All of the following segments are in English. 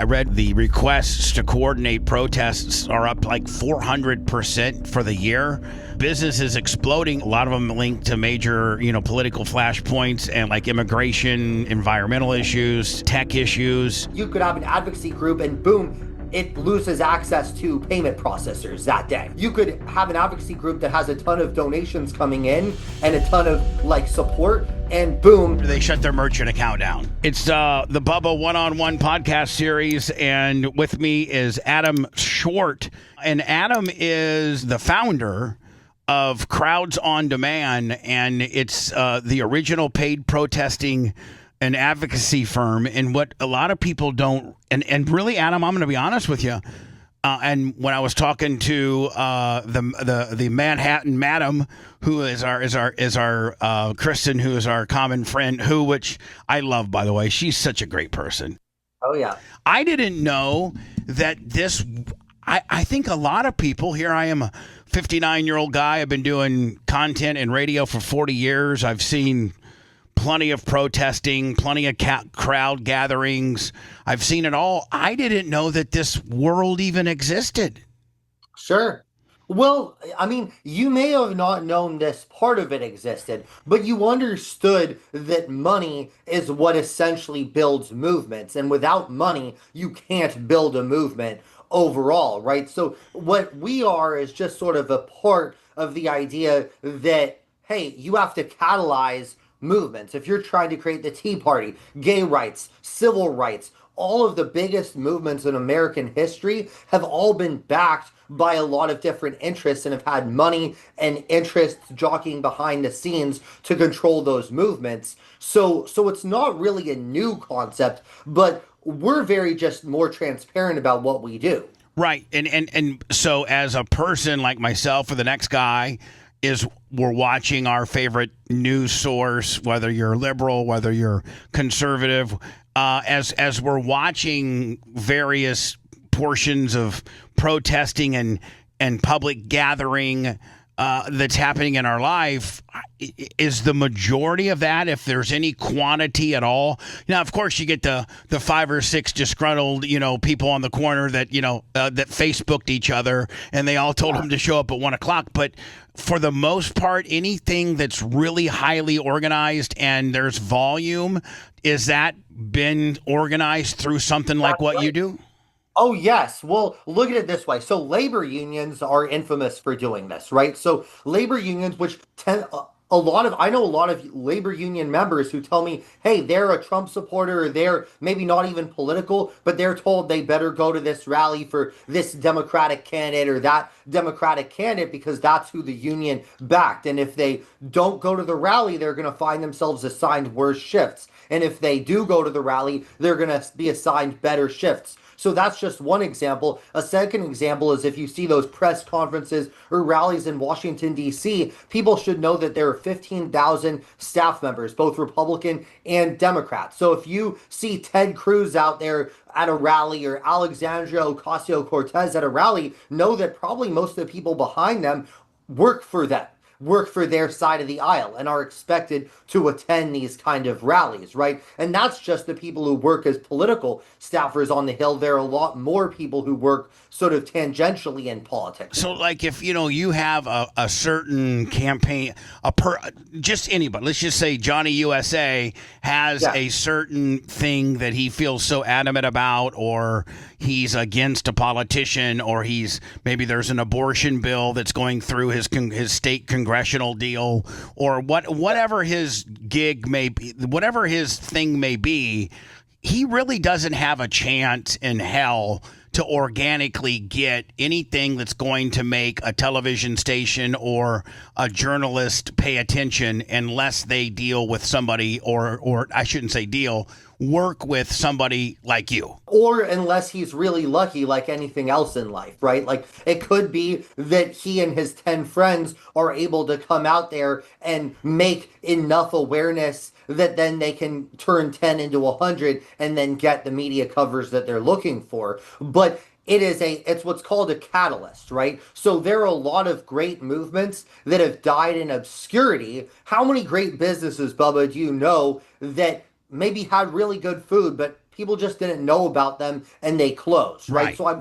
I read the requests to coordinate protests are up like 400% for the year. Business is exploding. A lot of them linked to major, political flashpoints and like immigration, environmental issues, tech issues. You could have an advocacy group and boom, it loses access to payment processors that day. You could have an advocacy group that has a ton of donations coming in and a ton of support, and boom, they shut their merchant account down. It's the Bubba one-on-one podcast series, and with me is Adam Swart. And Adam is the founder of Crowds on Demand, and it's the original paid protesting and advocacy firm. And what a lot of people don't, and really, Adam, I'm going to be honest with you. And when I was talking to the Manhattan Madam, who is our Kristen, who is our common friend, which I love, by the way, she's such a great person. Oh yeah, I didn't know that this. I think a lot of people here. I am a 59-year-old guy. I've been doing content and radio for 40 years. I've seen plenty of protesting, plenty of crowd gatherings. I've seen it all. I didn't know that this world even existed. Sure. Well, I mean, you may have not known this part of it existed, but you understood that money is what essentially builds movements. And without money, you can't build a movement overall, right? So what we are is just sort of a part of the idea that, hey, you have to catalyze movements. If you're trying to create the Tea Party, gay rights, civil rights, all of the biggest movements in American history have all been backed by a lot of different interests and have had money and interests jockeying behind the scenes to control those movements. So it's not really a new concept, but we're very just more transparent about what we do. Right. And so as a person like myself or the next guy, we're watching our favorite news source, whether you're liberal, whether you're conservative, as we're watching various portions of protesting and public gathering that's happening in our life, is the majority of that, if there's any quantity at all. Now, of course, you get the 5 or 6 disgruntled, people on the corner that, that Facebooked each other and they all told them to show up at 1:00. But for the most part, anything that's really highly organized and there's volume, is that been organized through something like what you do? Oh, yes. Well, look at it this way. So labor unions are infamous for doing this, right? So labor unions, which I know a lot of labor union members who tell me, hey, they're a Trump supporter, or they're maybe not even political, but they're told they better go to this rally for this Democratic candidate or that Democratic candidate because that's who the union backed. And if they don't go to the rally, they're going to find themselves assigned worse shifts. And if they do go to the rally, they're going to be assigned better shifts. So that's just one example. A second example is if you see those press conferences or rallies in Washington, D.C., people should know that there are 15,000 staff members, both Republican and Democrat. So if you see Ted Cruz out there at a rally or Alexandria Ocasio-Cortez at a rally, know that probably most of the people behind them work for them, work for their side of the aisle, and are expected to attend these kind of rallies, right? And that's just the people who work as political staffers on the Hill. There are a lot more people who work sort of tangentially in politics. So like if, you have a certain campaign, just anybody, let's just say Johnny USA has a certain thing that he feels so adamant about, or he's against a politician, or maybe there's an abortion bill that's going through his state congressional deal, or whatever his gig may be, whatever his thing may be, he really doesn't have a chance in hell to organically get anything that's going to make a television station or a journalist pay attention unless they deal with somebody, or I shouldn't say deal, work with somebody like you. Or unless he's really lucky, like anything else in life, right? Like it could be that he and his 10 friends are able to come out there and make enough awareness that then they can turn 10 into 100 and then get the media covers that they're looking for. But it's what's called a catalyst, right? So there are a lot of great movements that have died in obscurity. How many great businesses, Bubba, do you know that maybe had really good food, but people just didn't know about them and they closed, right? Right. So I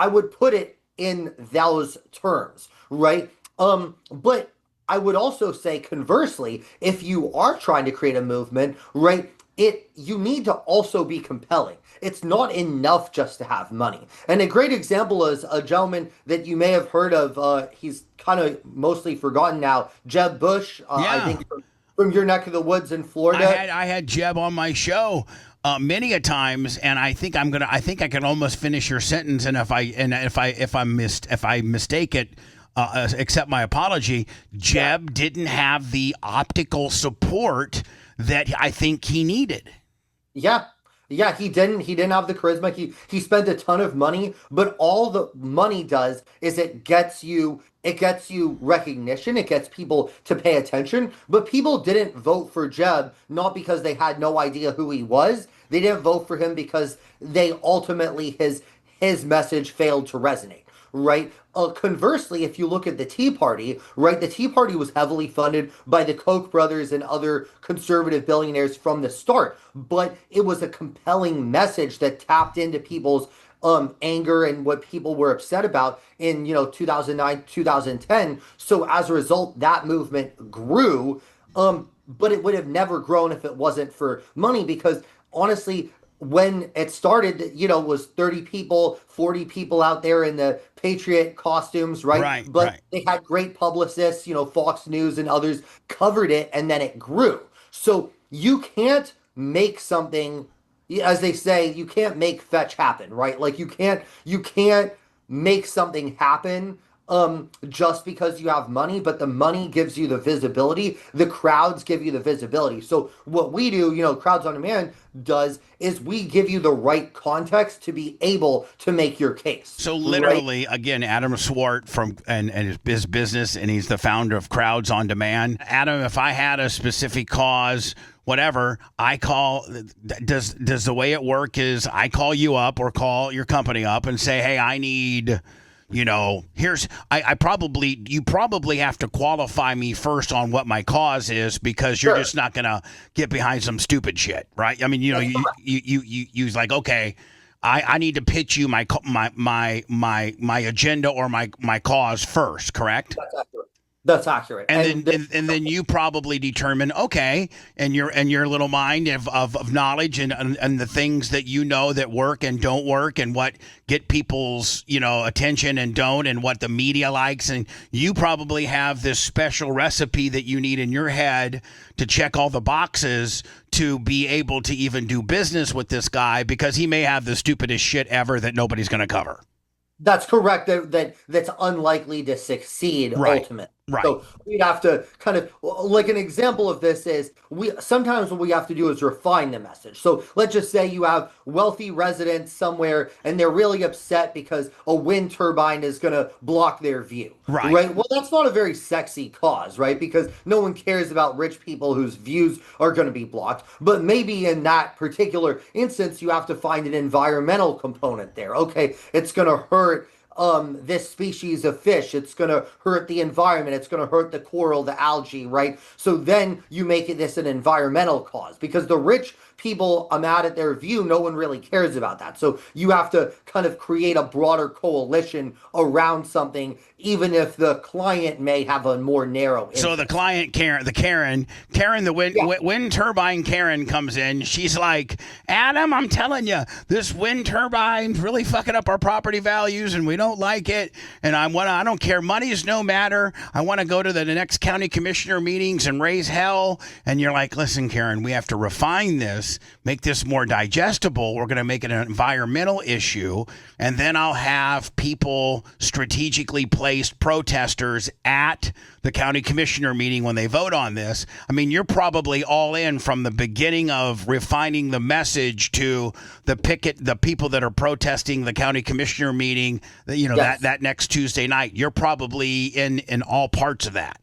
would put it in those terms, right? But I would also say conversely, if you are trying to create a movement, right, you need to also be compelling. It's not enough just to have money. And a great example is a gentleman that you may have heard of. He's kind of mostly forgotten now. Jeb Bush, I Yeah. think from your neck of the woods in Florida. I had Jeb on my show many a times, and I think I think I can almost finish your sentence. And if I mistake it, accept my apology. Jeb didn't have the optical support that I think he needed. Yeah. Yeah, he didn't have the charisma. He spent a ton of money, but all the money does is it gets you recognition, it gets people to pay attention, but people didn't vote for Jeb not because they had no idea who he was. They didn't vote for him because they ultimately his message failed to resonate, right? Conversely, if you look at the Tea Party, right, the Tea Party was heavily funded by the Koch brothers and other conservative billionaires from the start, but it was a compelling message that tapped into people's anger and what people were upset about in 2009 2010. So as a result, that movement grew, but it would have never grown if it wasn't for money, because honestly, when it started, it was 30 people, 40 people out there in the Patriot costumes, right? Right, But right. they had great publicists, Fox News and others covered it, and then it grew. So you can't make something, as they say, you can't make fetch happen, right? Like you can't make something happen just because you have money, but the money gives you the visibility. The crowds give you the visibility. So what we do, Crowds on Demand does, is we give you the right context to be able to make your case. So Right? literally, again, Adam Swart from and his business, and he's the founder of Crowds on Demand. Adam, if I had a specific cause, whatever, I call. Does the way it work is I call you up or call your company up and say, hey, I need. Here's you probably have to qualify me first on what my cause is, because you're Sure. just not gonna get behind some stupid shit, right? I mean, you like, okay, I need to pitch you my agenda or my cause first, correct? That's accurate. That's accurate. And then you probably determine, okay, and your little mind of knowledge and the things that that work and don't work, and what get people's attention and don't, and what the media likes, and you probably have this special recipe that you need in your head to check all the boxes to be able to even do business with this guy, because he may have the stupidest shit ever that nobody's going to cover. That's correct. That's unlikely to succeed Right. ultimately. Right. So we'd have to kind of, like, an example of this is, we sometimes what we have to do is refine the message. So let's just say you have wealthy residents somewhere and they're really upset because a wind turbine is going to block their view. Right. Right. Well, that's not a very sexy cause, right? Because no one cares about rich people whose views are going to be blocked. But maybe in that particular instance, you have to find an environmental component there. Okay, it's going to hurt this species of fish. It's going to hurt the environment. It's going to hurt the coral, the algae, right? So then you make this an environmental cause, because the rich people, I'm mad at their view, no one really cares about that. So you have to kind of create a broader coalition around something, even if the client may have a more narrow interest. So the client, Karen, the wind turbine Karen comes in. She's like, Adam, I'm telling you, this wind turbine's really fucking up our property values, and we don't like it. And I don't care. Money's no matter. I want to go to the next county commissioner meetings and raise hell. And you're like, listen, Karen, we have to refine this, make this more digestible. We're going to make it an environmental issue, and then I'll have people strategically placed protesters at the county commissioner meeting when they vote on this. I mean, you're probably all in from the beginning of refining the message to the people that are protesting the county commissioner meeting, Yes. that next Tuesday night. You're probably in all parts of that.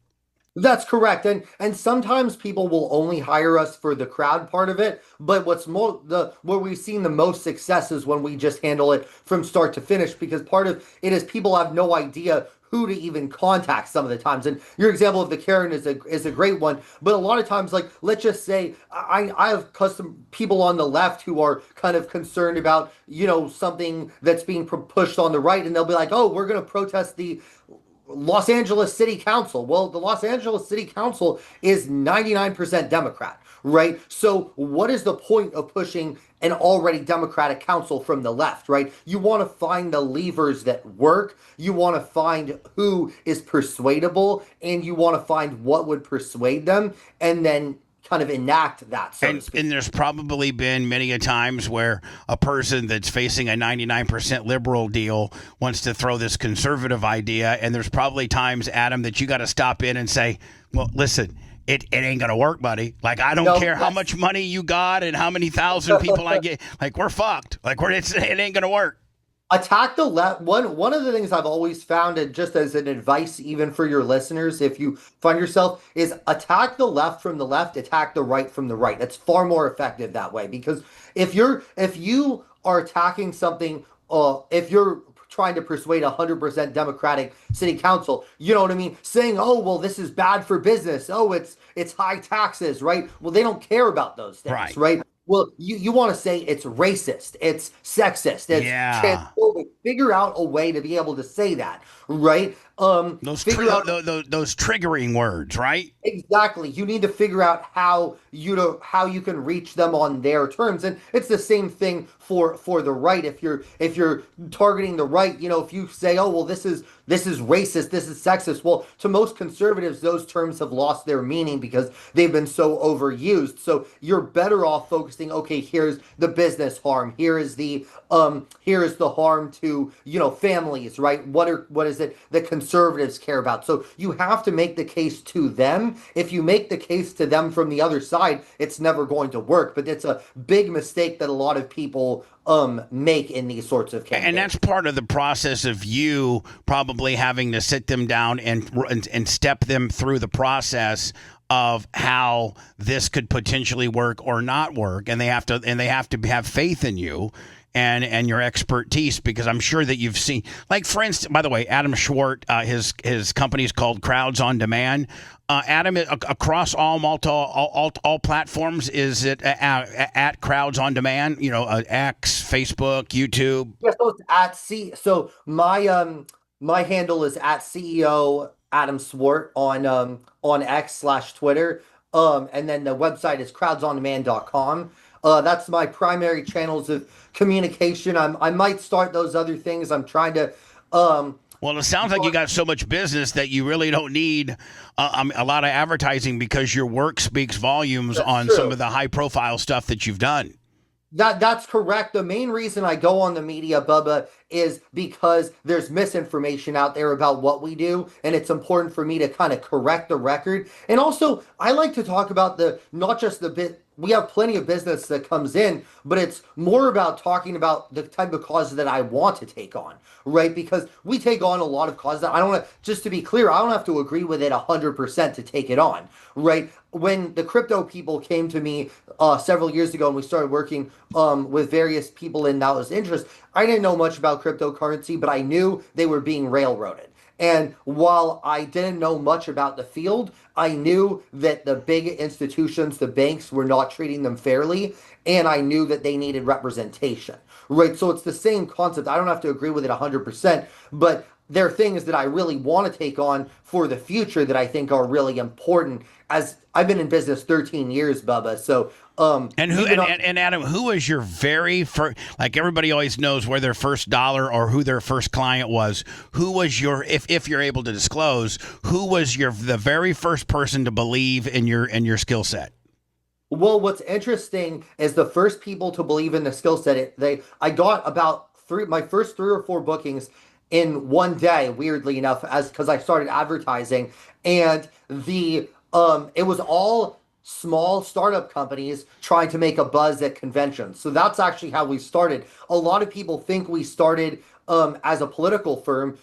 That's correct. And sometimes people will only hire us for the crowd part of it, but where we've seen the most success is when we just handle it from start to finish, because part of it is people have no idea who to even contact some of the times. And your example of the Karen is a great one. But a lot of times, like let's just say I have custom people on the left who are kind of concerned about something that's being pushed on the right, and they'll be like, oh, we're going to protest the Los Angeles City Council. Well, the Los Angeles City Council is 99% Democrat, right? So what is the point of pushing an already Democratic council from the left, right? You want to find the levers that work. You want to find who is persuadable, and you want to find what would persuade them, and then kind of enact that, so to speak. And there's probably been many a times where a person that's facing a 99% liberal deal wants to throw this conservative idea. And there's probably times, Adam, that you got to stop in and say, well, listen, it ain't going to work, buddy. Like, I don't care how much money you got and how many thousand people I get. Like, we're fucked. Like, it ain't going to work. Attack the left. One of the things I've always found, and just as an you even for your listeners, if you find yourself, is attack the left from the left, attack the right from the right. It's far more effective that way, because if you are attacking something, if you're trying to persuade 100% Democratic city council, you know what I mean? Saying, oh, well, this is bad for business. Oh, it's high taxes, right? Well, they don't care about those things, right? Well, you want to say it's racist, it's sexist, it's transphobic. Figure out a way to be able to say that, right? Those triggering words, right? Exactly. You need to figure out how you can reach them on their terms, and it's the same thing for the right. If you're targeting the right, if you say, oh well, this is racist, this is sexist. Well, to most conservatives, those terms have lost their meaning because they've been so overused. So you're better off focusing. Okay, here's the business harm. Here is the harm to families, right? What is it that conservatives care about? So you have to make the case to them. If you make the case to them from the other side, it's never going to work. But it's a big mistake that a lot of people make in these sorts of campaigns. And that's part of the process of you probably having to sit them down and step them through the process of how this could potentially work or not work, and they have to have faith in you and your expertise, because I'm sure that you've seen, like, for instance, by the way, Adam Swart, his company is called Crowds on Demand. Adam, across all platforms, is it at Crowds on Demand? X, Facebook, YouTube. Yeah, so it's at So my handle is at CEO Adam Swart on X/Twitter. And then the website is crowdsondemand.com. That's my primary channels of communication. I might start those other things. I'm trying to. Well, it sounds like you got so much business that you really don't need a lot of advertising, because your work speaks volumes on some of the high-profile stuff that you've done. That's correct. The main reason I go on the media, Bubba, is because there's misinformation out there about what we do, and it's important for me to kind of correct the record. And also, I like to talk about not just the bit. We have plenty of business that comes in, but it's more about talking about the type of causes that I want to take on, right? Because we take on a lot of causes that I don't want to, just to be clear, I don't have to agree with it 100% to take it on, right? When the crypto people came to me several years ago and we started working with various people in those interests, I didn't know much about cryptocurrency, but I knew they were being railroaded. And while I didn't know much about the field, I knew that the big institutions, the banks, were not treating them fairly, and I knew that they needed representation, right? So it's the same concept. I don't have to agree with it 100%, but there are things that I really want to take on for the future that I think are really important. As I've been in business 13 years, Bubba, so and Adam, who was your very first? Like, everybody always knows where their first dollar or who their first client was. Who was your, if you're able to disclose, who was the very first person to believe in your skill set? Well, what's interesting is the first people to believe in the skill set. I got about my first 3 or 4 bookings in one day. Weirdly enough, because I started advertising, and it was all small startup companies trying to make a buzz at conventions. So that's actually how we started. A lot of people think we started as a political firm,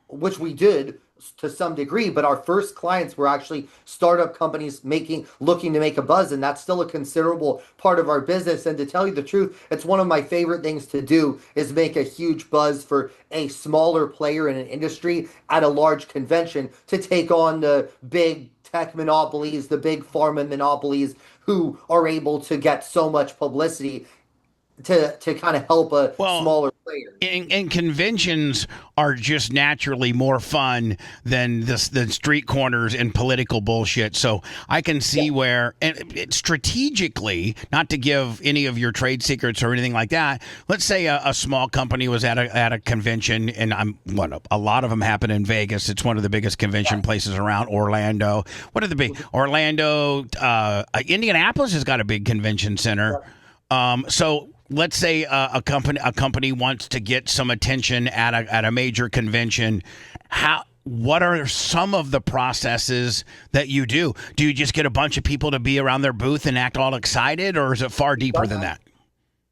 which we did. to some degree, but our first clients were actually startup companies looking to make a buzz, and that's still a considerable part of our business. And to tell you the truth, it's one of my favorite things to do is make a huge buzz for a smaller player in an industry at a large convention to take on the big tech monopolies, the big pharma monopolies who are able to get so much publicity to kind of help a Well, smaller player. and conventions are just naturally more fun than the street corners and political bullshit. So I can see where, and strategically, not to give any of your trade secrets or anything like that. Let's say a small company was at a convention, and a lot of them happen in Vegas. It's one of the biggest convention places around. Orlando. What are the big Orlando? Indianapolis has got a big convention center. So let's say a company wants to get some attention at a major convention. What are some of the processes that you do? Do you just get a bunch of people to be around their booth and act all excited, or is it far deeper than that?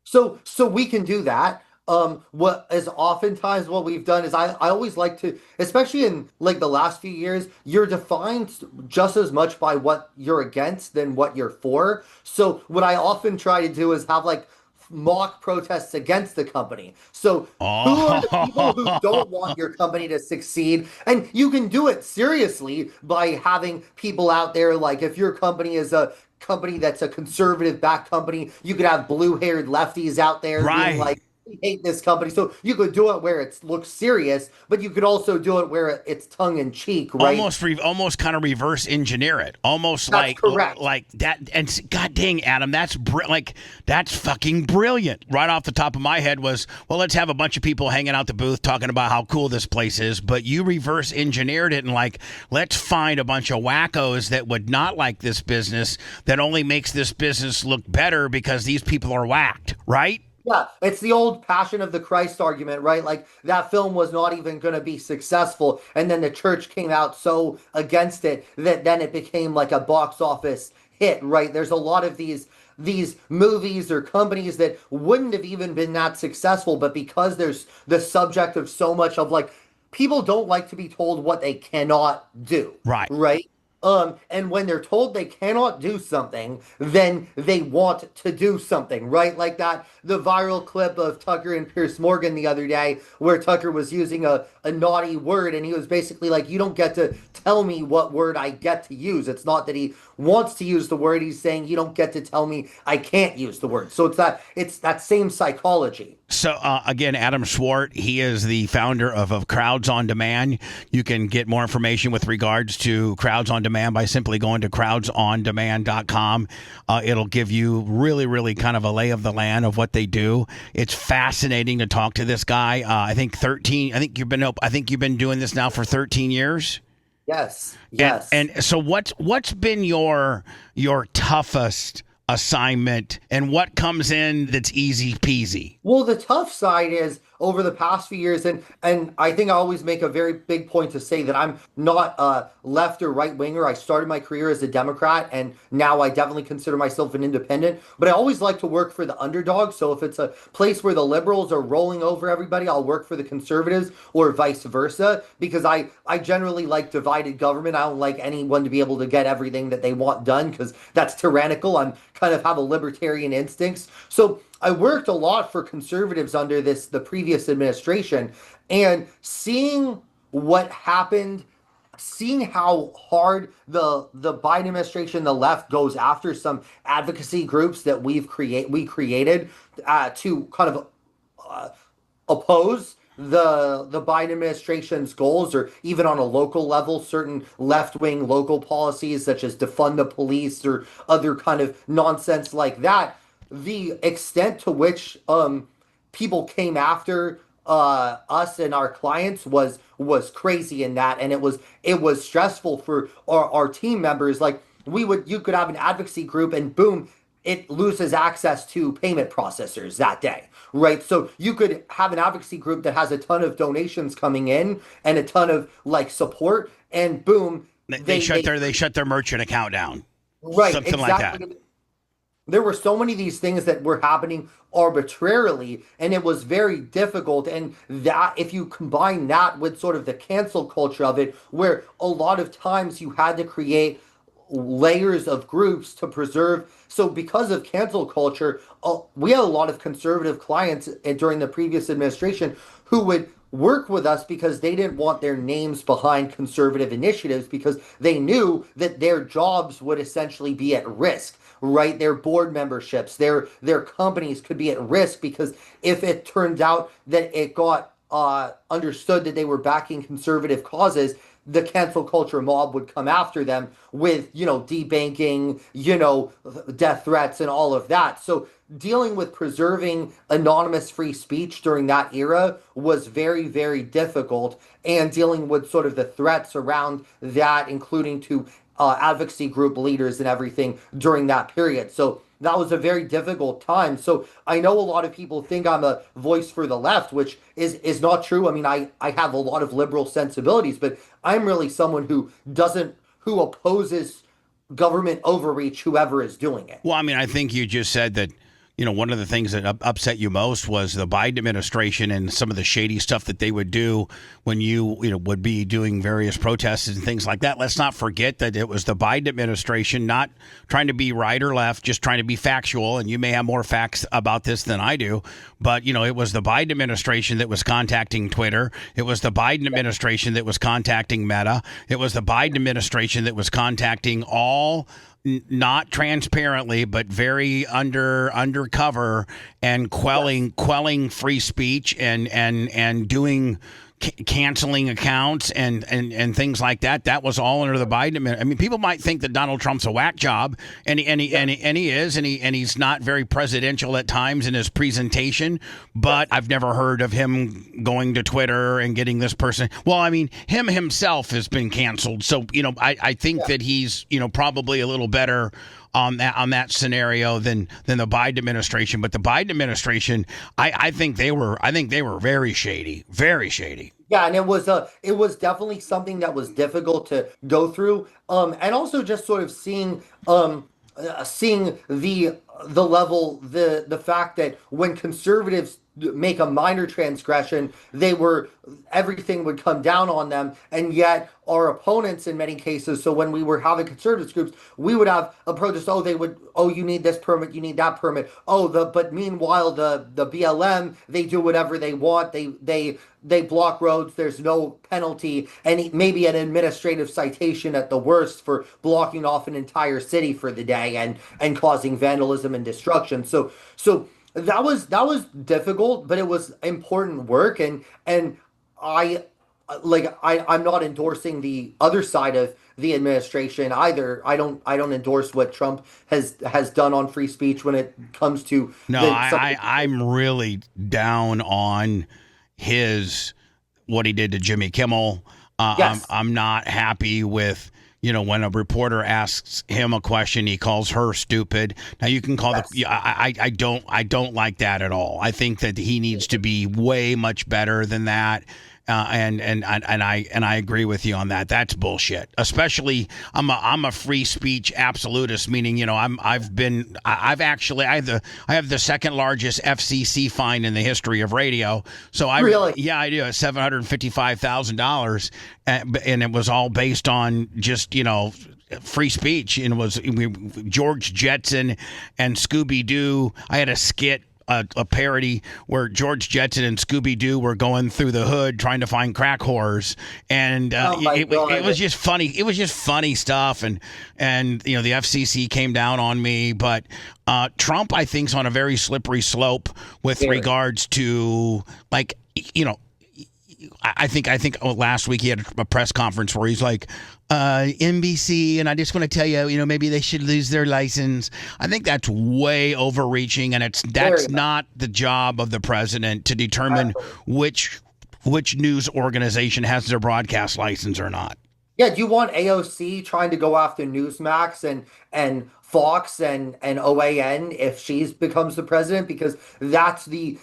So we can do that. What is oftentimes what we've done is I always like to, especially in like the last few years, you're defined just as much by what you're against than what you're for. So what I often try to do is have like mock protests against the company. So who are the people who don't want your company to succeed? And you can do it seriously by having people out there, like if your company is a company that's a conservative backed company, you could have blue-haired lefties out there being like, we hate this company. So you could do it where it looks serious, but you could also do it where it's tongue in cheek, right? Almost kind of reverse engineer it. Almost That's correct. like that. And God dang, Adam, that's fucking brilliant. Right off the top of my head was, well, let's have a bunch of people hanging out the booth talking about how cool this place is. But you reverse engineered it and like, let's find a bunch of wackos that would not like this business, that only makes this business look better because these people are whacked, right? Yeah, it's the old Passion of the Christ argument, right? Like that film was not even going to be successful, and then the church came out so against it that then it became like a box office hit, right? There's a lot of these movies or companies that wouldn't have even been that successful, but because there's the subject of so much of like people don't like to be told what they cannot do, Right. right? And when they're told they cannot do something, then they want to do something, right? Like the viral clip of Tucker and Pierce Morgan the other day, where Tucker was using a naughty word, and he was basically like, you don't get to tell me what word I get to use. It's not that he wants to use the word, he's saying you don't get to tell me I can't use the word. So it's that same psychology. So again, Adam Swart, he is the founder of Crowds on Demand. You can get more information with regards to Crowds on Demand by simply going to crowdsondemand.com. It'll give you really, really kind of a lay of the land of what they do. It's fascinating to talk to this guy. I think you've been doing this now for 13 years. Yes. Yes. And so what's been your toughest assignment, and what comes in that's easy peasy? Well, the tough side is over the past few years, and I think I always make a very big point to say that I'm not a left or right winger. I started my career as a Democrat, and now I definitely consider myself an independent. But I always like to work for the underdog. So if it's a place where the liberals are rolling over everybody, I'll work for the conservatives, or vice versa, because I generally like divided government. I don't like anyone to be able to get everything that they want done, because that's tyrannical. I'm kind of have a libertarian instincts. So I worked a lot for conservatives under the previous administration, and seeing what happened, seeing how hard the Biden administration, the left, goes after some advocacy groups that we created to kind of oppose the Biden administration's goals, or even on a local level, certain left-wing local policies such as defund the police or other kind of nonsense like that. The extent to which people came after us and our clients was crazy in that, and it was stressful for our team members. Like you could have an advocacy group, and boom, it loses access to payment processors that day, right? So you could have an advocacy group that has a ton of donations coming in and a ton of like support, and boom, they shut their merchant account down, right? Something exactly. like that. there were so many of these things that were happening arbitrarily, and it was very difficult. And that, if you combine that with sort of the cancel culture of it, where a lot of times you had to create layers of groups to preserve. So because of cancel culture, we had a lot of conservative clients during the previous administration who would work with us because they didn't want their names behind conservative initiatives because they knew that their jobs would essentially be at risk, right? Their board memberships, their companies could be at risk because if it turned out that it got understood that they were backing conservative causes, the cancel culture mob would come after them with, debanking, death threats and all of that. So dealing with preserving anonymous free speech during that era was very, very difficult. And dealing with sort of the threats around that, including to advocacy group leaders and everything during that period. So that was a very difficult time. So I know a lot of people think I'm a voice for the left, which is not true. I mean, I have a lot of liberal sensibilities, but I'm really someone who opposes government overreach, whoever is doing it. Well, I mean, I think you just said that, one of the things that upset you most was the Biden administration and some of the shady stuff that they would do when would be doing various protests and things like that. Let's not forget that it was the Biden administration not trying to be right or left, just trying to be factual. And you may have more facts about this than I do. But, it was the Biden administration that was contacting Twitter. It was the Biden administration that was contacting Meta. It was the Biden administration that was contacting all not transparently, but very undercover and quelling free speech and doing canceling accounts and things like that. That was all under the Biden administration. I mean, people might think that Donald Trump's a whack job, and he is, and he's not very presidential at times in his presentation. But I've never heard of him going to Twitter and getting this person. Well, I mean, him himself has been canceled, so I think that he's probably a little better on that scenario than the Biden administration. But the Biden administration, I think they were very shady, very shady. Yeah, and it was definitely something that was difficult to go through. And also just sort of seeing the level, the fact that when conservatives make a minor transgression, everything would come down on them, and yet our opponents in many cases. So when we were having conservative groups, we would have a protest. You need this permit, you need that permit. But meanwhile, the BLM, they do whatever they want. They block roads. There's no penalty, and maybe an administrative citation at the worst for blocking off an entire city for the day and causing vandalism and destruction. So that was difficult, but it was important work, and I'm not endorsing the other side of the administration either. I don't endorse what Trump has done on free speech when it comes to I'm really down on what he did to Jimmy Kimmel. Yes. I'm not happy with when a reporter asks him a question, he calls her stupid. Now you can call I don't like that at all. I think that he needs to be way much better than that. And I agree with you on that. That's bullshit. Especially I'm a free speech absolutist, meaning I have the second largest FCC fine in the history of radio. So I do $755,000, and it was all based on just free speech, and it was George Jetson and Scooby Doo. I had a skit. A parody where George Jetson and Scooby-Doo were going through the hood trying to find crack whores, and it was just funny. It was just funny stuff, and the FCC came down on me, but Trump, I think, is on a very slippery slope with regards to I think last week he had a press conference where he's like, NBC, and I just want to tell you, maybe they should lose their license. I think that's way overreaching, and that's not the job of the president to determine which news organization has their broadcast license or not. Yeah, do you want AOC trying to go after Newsmax and Fox and OAN if she becomes the president? Because that's the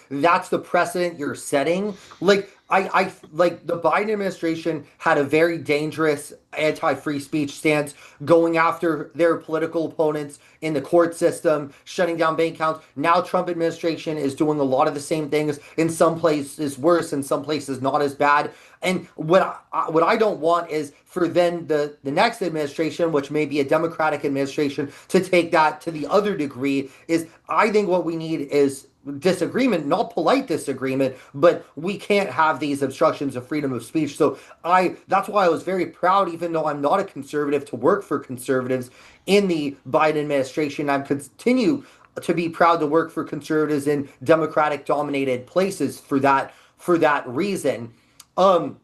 precedent you're setting. Like, I like the Biden administration had a very dangerous anti-free speech stance, going after their political opponents in the court system, shutting down bank accounts. Now Trump administration is doing a lot of the same things. In some places worse, in some places not as bad. And what I don't want is for then the next administration, which may be a Democratic administration, to take that to the other degree. Is I think what we need is disagreement, not polite disagreement, but we can't have these obstructions of freedom of speech. So that's why I was very proud, even though I'm not a conservative, to work for conservatives in the Biden administration. I continue to be proud to work for conservatives in Democratic dominated places for that reason. Um,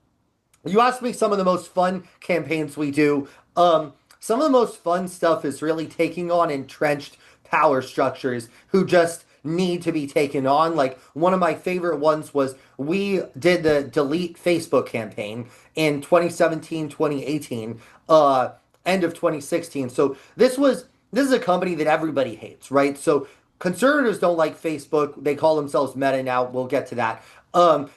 you asked me some of the most fun campaigns we do. Some of the most fun stuff is really taking on entrenched power structures who just need to be taken on. Like one of my favorite ones was we did the Delete Facebook campaign in 2017, 2018, end of 2016. So this is a company that everybody hates, right? So conservatives don't like Facebook. They call themselves Meta now. We'll get to that.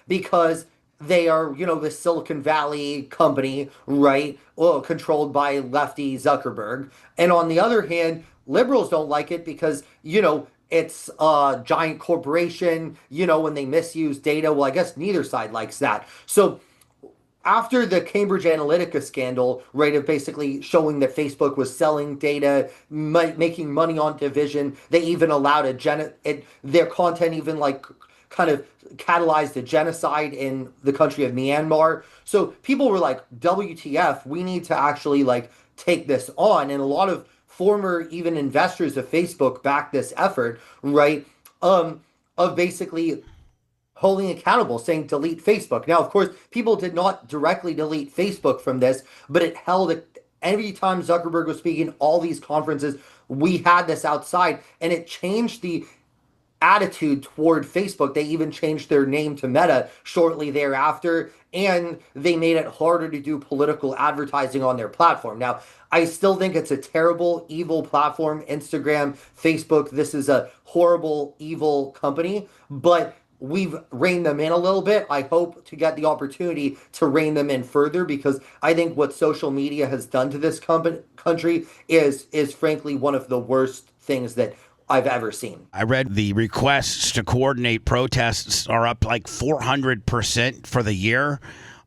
Because they are, the Silicon Valley company, right? Well, controlled by lefty Zuckerberg. And on the other hand, liberals don't like it because, it's a giant corporation, when they misuse data. Well, I guess neither side likes that. So after the Cambridge Analytica scandal, right, of basically showing that Facebook was selling data, making money on division, they even allowed their content even like kind of catalyzed a genocide in the country of Myanmar. So people were like, WTF, we need to actually like take this on. And a lot of former even investors of Facebook backed this effort, right? Of basically holding accountable, saying delete Facebook. Now, of course, people did not directly delete Facebook from this, but it held it every time Zuckerberg was speaking, all these conferences, we had this outside, and it changed the attitude toward Facebook. They even changed their name to Meta shortly thereafter, and they made it harder to do political advertising on their platform. Now, I still think it's a terrible, evil platform. Instagram, Facebook, this is a horrible, evil company, but we've reined them in a little bit. I hope to get the opportunity to rein them in further, because I think what social media has done to this country is frankly one of the worst things that I've ever seen. I read the requests to coordinate protests are up like 400% for the year.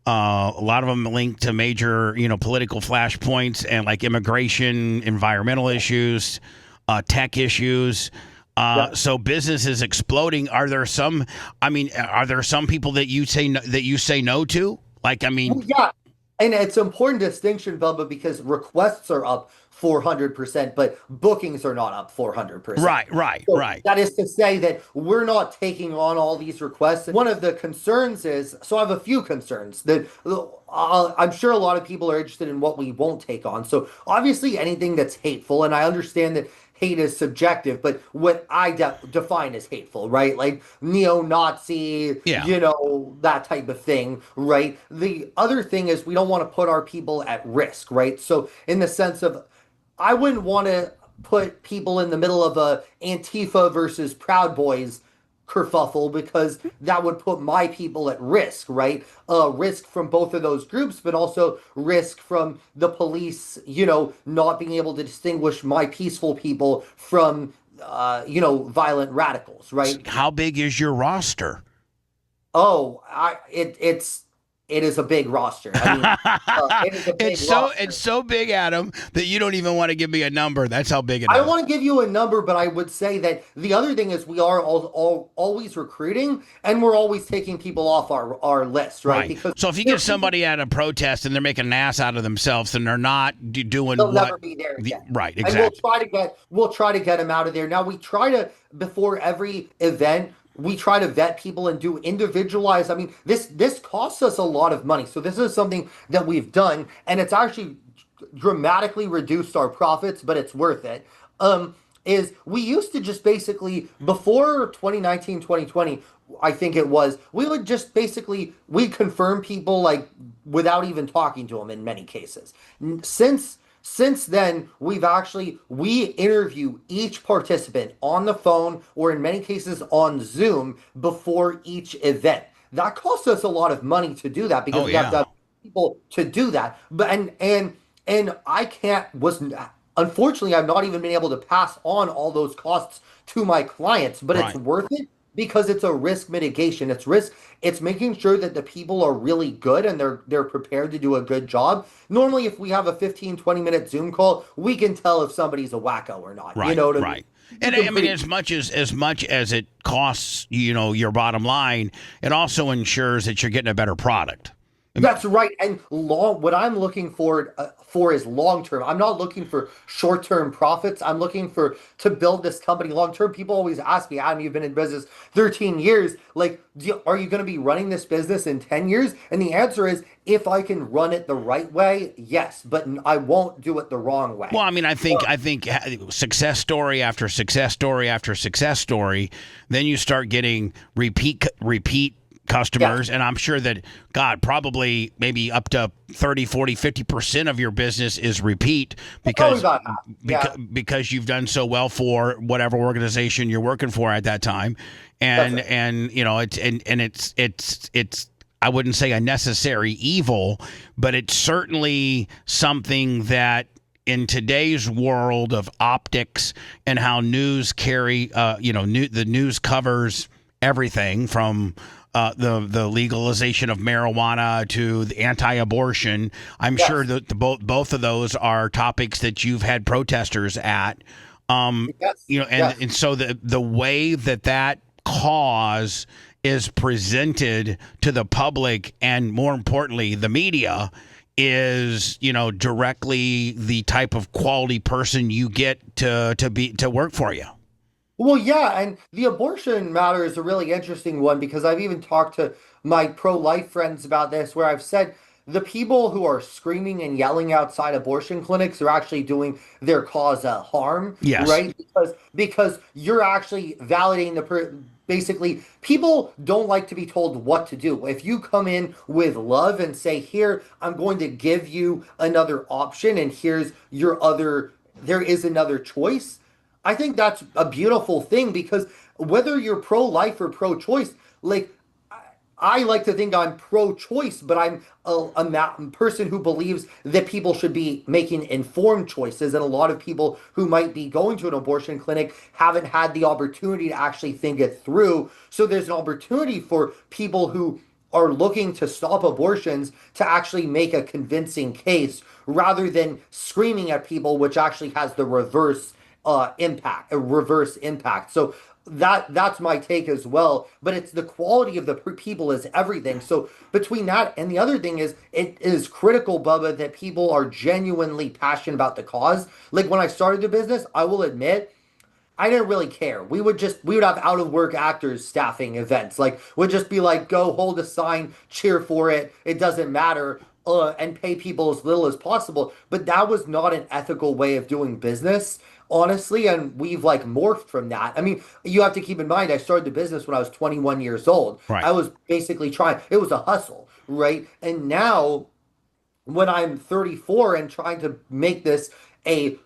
A lot of them linked to major, political flashpoints and like immigration, environmental issues, tech issues. So business is exploding. Are there some people that you say no to? Like, I mean, yeah, and it's an important distinction, Bubba, because requests are up 400%, but bookings are not up 400%. Right. That is to say that we're not taking on all these requests. One of the concerns is, so I have a few concerns that I'm sure a lot of people are interested in what we won't take on. So obviously anything that's hateful, and I understand that hate is subjective, but what I define as hateful, right? Like neo-Nazi, that type of thing, right? The other thing is we don't want to put our people at risk, right? So in the sense of, I wouldn't want to put people in the middle of a Antifa versus Proud Boys kerfuffle, because that would put my people at risk, right? Risk from both of those groups, but also risk from the police, not being able to distinguish my peaceful people from, violent radicals, right? How big is your roster? Oh, it is a big roster. I mean, it is a big roster. It's so big, Adam, that you don't even want to give me a number. That's how big it is. I don't want to give you a number, but I would say that the other thing is we are always recruiting, and we're always taking people off our list, right? Because so if you get somebody at a protest and they're making an ass out of themselves, and they're not doing they'll never be there again. Right, exactly. And we'll try to get them out of there. Now we try to, before every event, we try to vet people and do individualized. I mean, this costs us a lot of money. So this is something that we've done, and it's actually dramatically reduced our profits, but it's worth it. Is we used to just basically, before 2019, 2020, I think it was, we would just basically, we'd confirm people like without even talking to them in many cases. Since then, we interview each participant on the phone, or in many cases on Zoom, before each event. that costs us a lot of money to do that because Oh we have to yeah. have people to do that. But and I can't was unfortunately I've not even been able to pass on all those costs to my clients, but it's Right. worth it because it's a risk mitigation. It's making sure that the people are really good and they're prepared to do a good job. Normally if we have a 15-20 minute Zoom call, we can tell if somebody's a wacko or not. You Right, know what I mean? right. You And can I mean, pretty as much as it costs, your bottom line, it also ensures that you're getting a better product. That's right. And what I'm looking for is long term. I'm not looking for short term profits. I'm looking for to build this company long term. People always ask me, Adam, you've been in business 13 years. Like, are you going to be running this business in 10 years? And the answer is, if I can run it the right way, yes, but I won't do it the wrong Well, way. I mean, I think success story after success story after success story, then you start getting repeat Yeah. customers, and I'm sure that God, probably maybe up to 30, 40, 50% of your business is repeat Probably because about half. Yeah. because you've done so well for whatever organization you're working for at that time. That's and right. and it's I wouldn't say a necessary evil, but it's certainly something that in today's world of optics and how news carry, the news covers everything from the legalization of marijuana to the anti-abortion. I'm sure Yes. that both of those are topics that you've had protesters at. Yes. And Yes. and so the way that cause is presented to the public and more importantly the media is directly the type of quality person you get to work for you. Well, yeah, and the abortion matter is a really interesting one because I've even talked to my pro-life friends about this, where I've said the people who are screaming and yelling outside abortion clinics are actually doing their cause a harm, Yes. right? Because you're actually validating basically people don't like to be told what to do. If you come in with love and say, "Here, I'm going to give you another option, and there is another choice." I think that's a beautiful thing because whether you're pro-life or pro-choice, like I like to think I'm pro-choice, but I'm a person who believes that people should be making informed choices, and a lot of people who might be going to an abortion clinic haven't had the opportunity to actually think it through. So there's an opportunity for people who are looking to stop abortions to actually make a convincing case rather than screaming at people, which actually has the reverse impact. So that's my take as well. But it's the quality of the people is everything. So between that and the other thing is it is critical, Bubba, that people are genuinely passionate about the cause. Like when I started the business, I will admit I didn't really care. We would have out of work actors staffing events. Like we'd just be like, go hold a sign, cheer for it. It doesn't matter. And pay people as little as possible. But that was not an ethical way of doing business, honestly. And we've like morphed from that. I mean, you have to keep in mind, I started the business when I was 21 years old. Right. I was basically it was a hustle, right? And now when I'm 34 and trying to make this a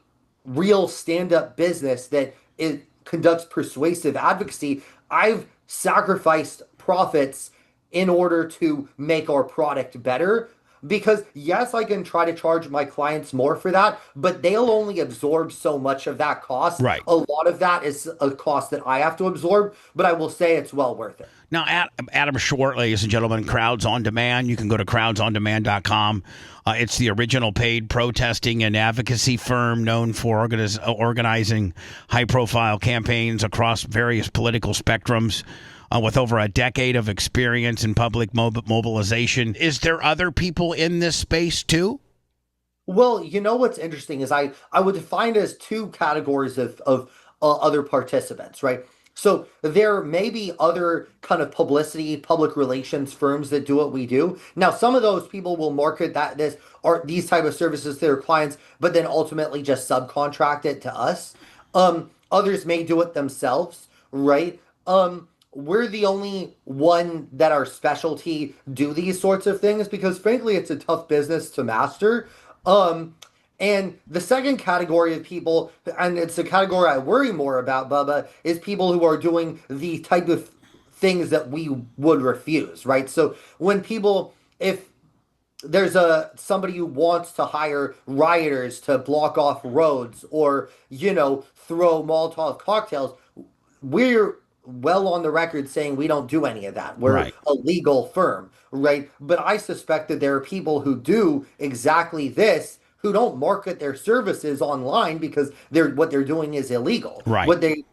real stand-up business that it conducts persuasive advocacy, I've sacrificed profits in order to make our product better. Because yes, I can try to charge my clients more for that, but they'll only absorb so much of that cost. Right. A lot of that is a cost that I have to absorb, but I will say it's well worth it. Now, Adam Swart, ladies and gentlemen, Crowds on Demand. You can go to crowdsondemand.com. It's the original paid protesting and advocacy firm known for organizing high-profile campaigns across various political spectrums with over a decade of experience in public mobilization. Is there other people in this space, too? Well, you know what's interesting is I would define it as two categories of other participants, right? So there may be other kind of publicity, public relations firms that do what we do. Now, some of those people will market these type of services to their clients, but then ultimately just subcontract it to us. Others may do it themselves, right? We're the only one that our specialty do these sorts of things because frankly, it's a tough business to master. Um, and the second category of people, and it's the category I worry more about, Bubba, is people who are doing the type of things that we would refuse, right? So when people, if there's somebody who wants to hire rioters to block off roads or throw Molotov cocktails, we're well on the record saying we don't do any of that. We're Right. a legal firm, right? But I suspect that there are people who do exactly this who don't market their services online because what they're doing is illegal. Right. What they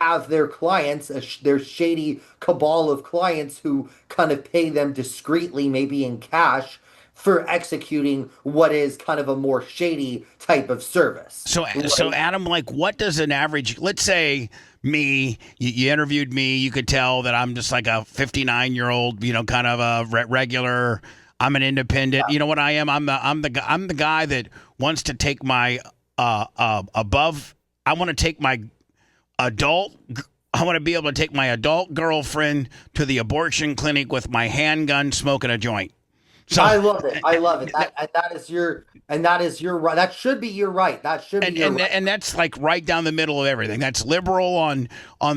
have their clients, their shady cabal of clients who kind of pay them discreetly, maybe in cash, for executing what is kind of a more shady type of service. So Adam, like, what does an average? Let's say me, you interviewed me. You could tell that I'm just like a 59-year-old, kind of a regular. I'm an independent. You know what I am? I'm the guy that wants to take my above. I want to take my adult. I want to be able to take my adult girlfriend to the abortion clinic with my handgun, smoking a joint. So I love it. I love it. That is your right. That should be your right. That should be your right. And that's like right down the middle of everything. That's liberal on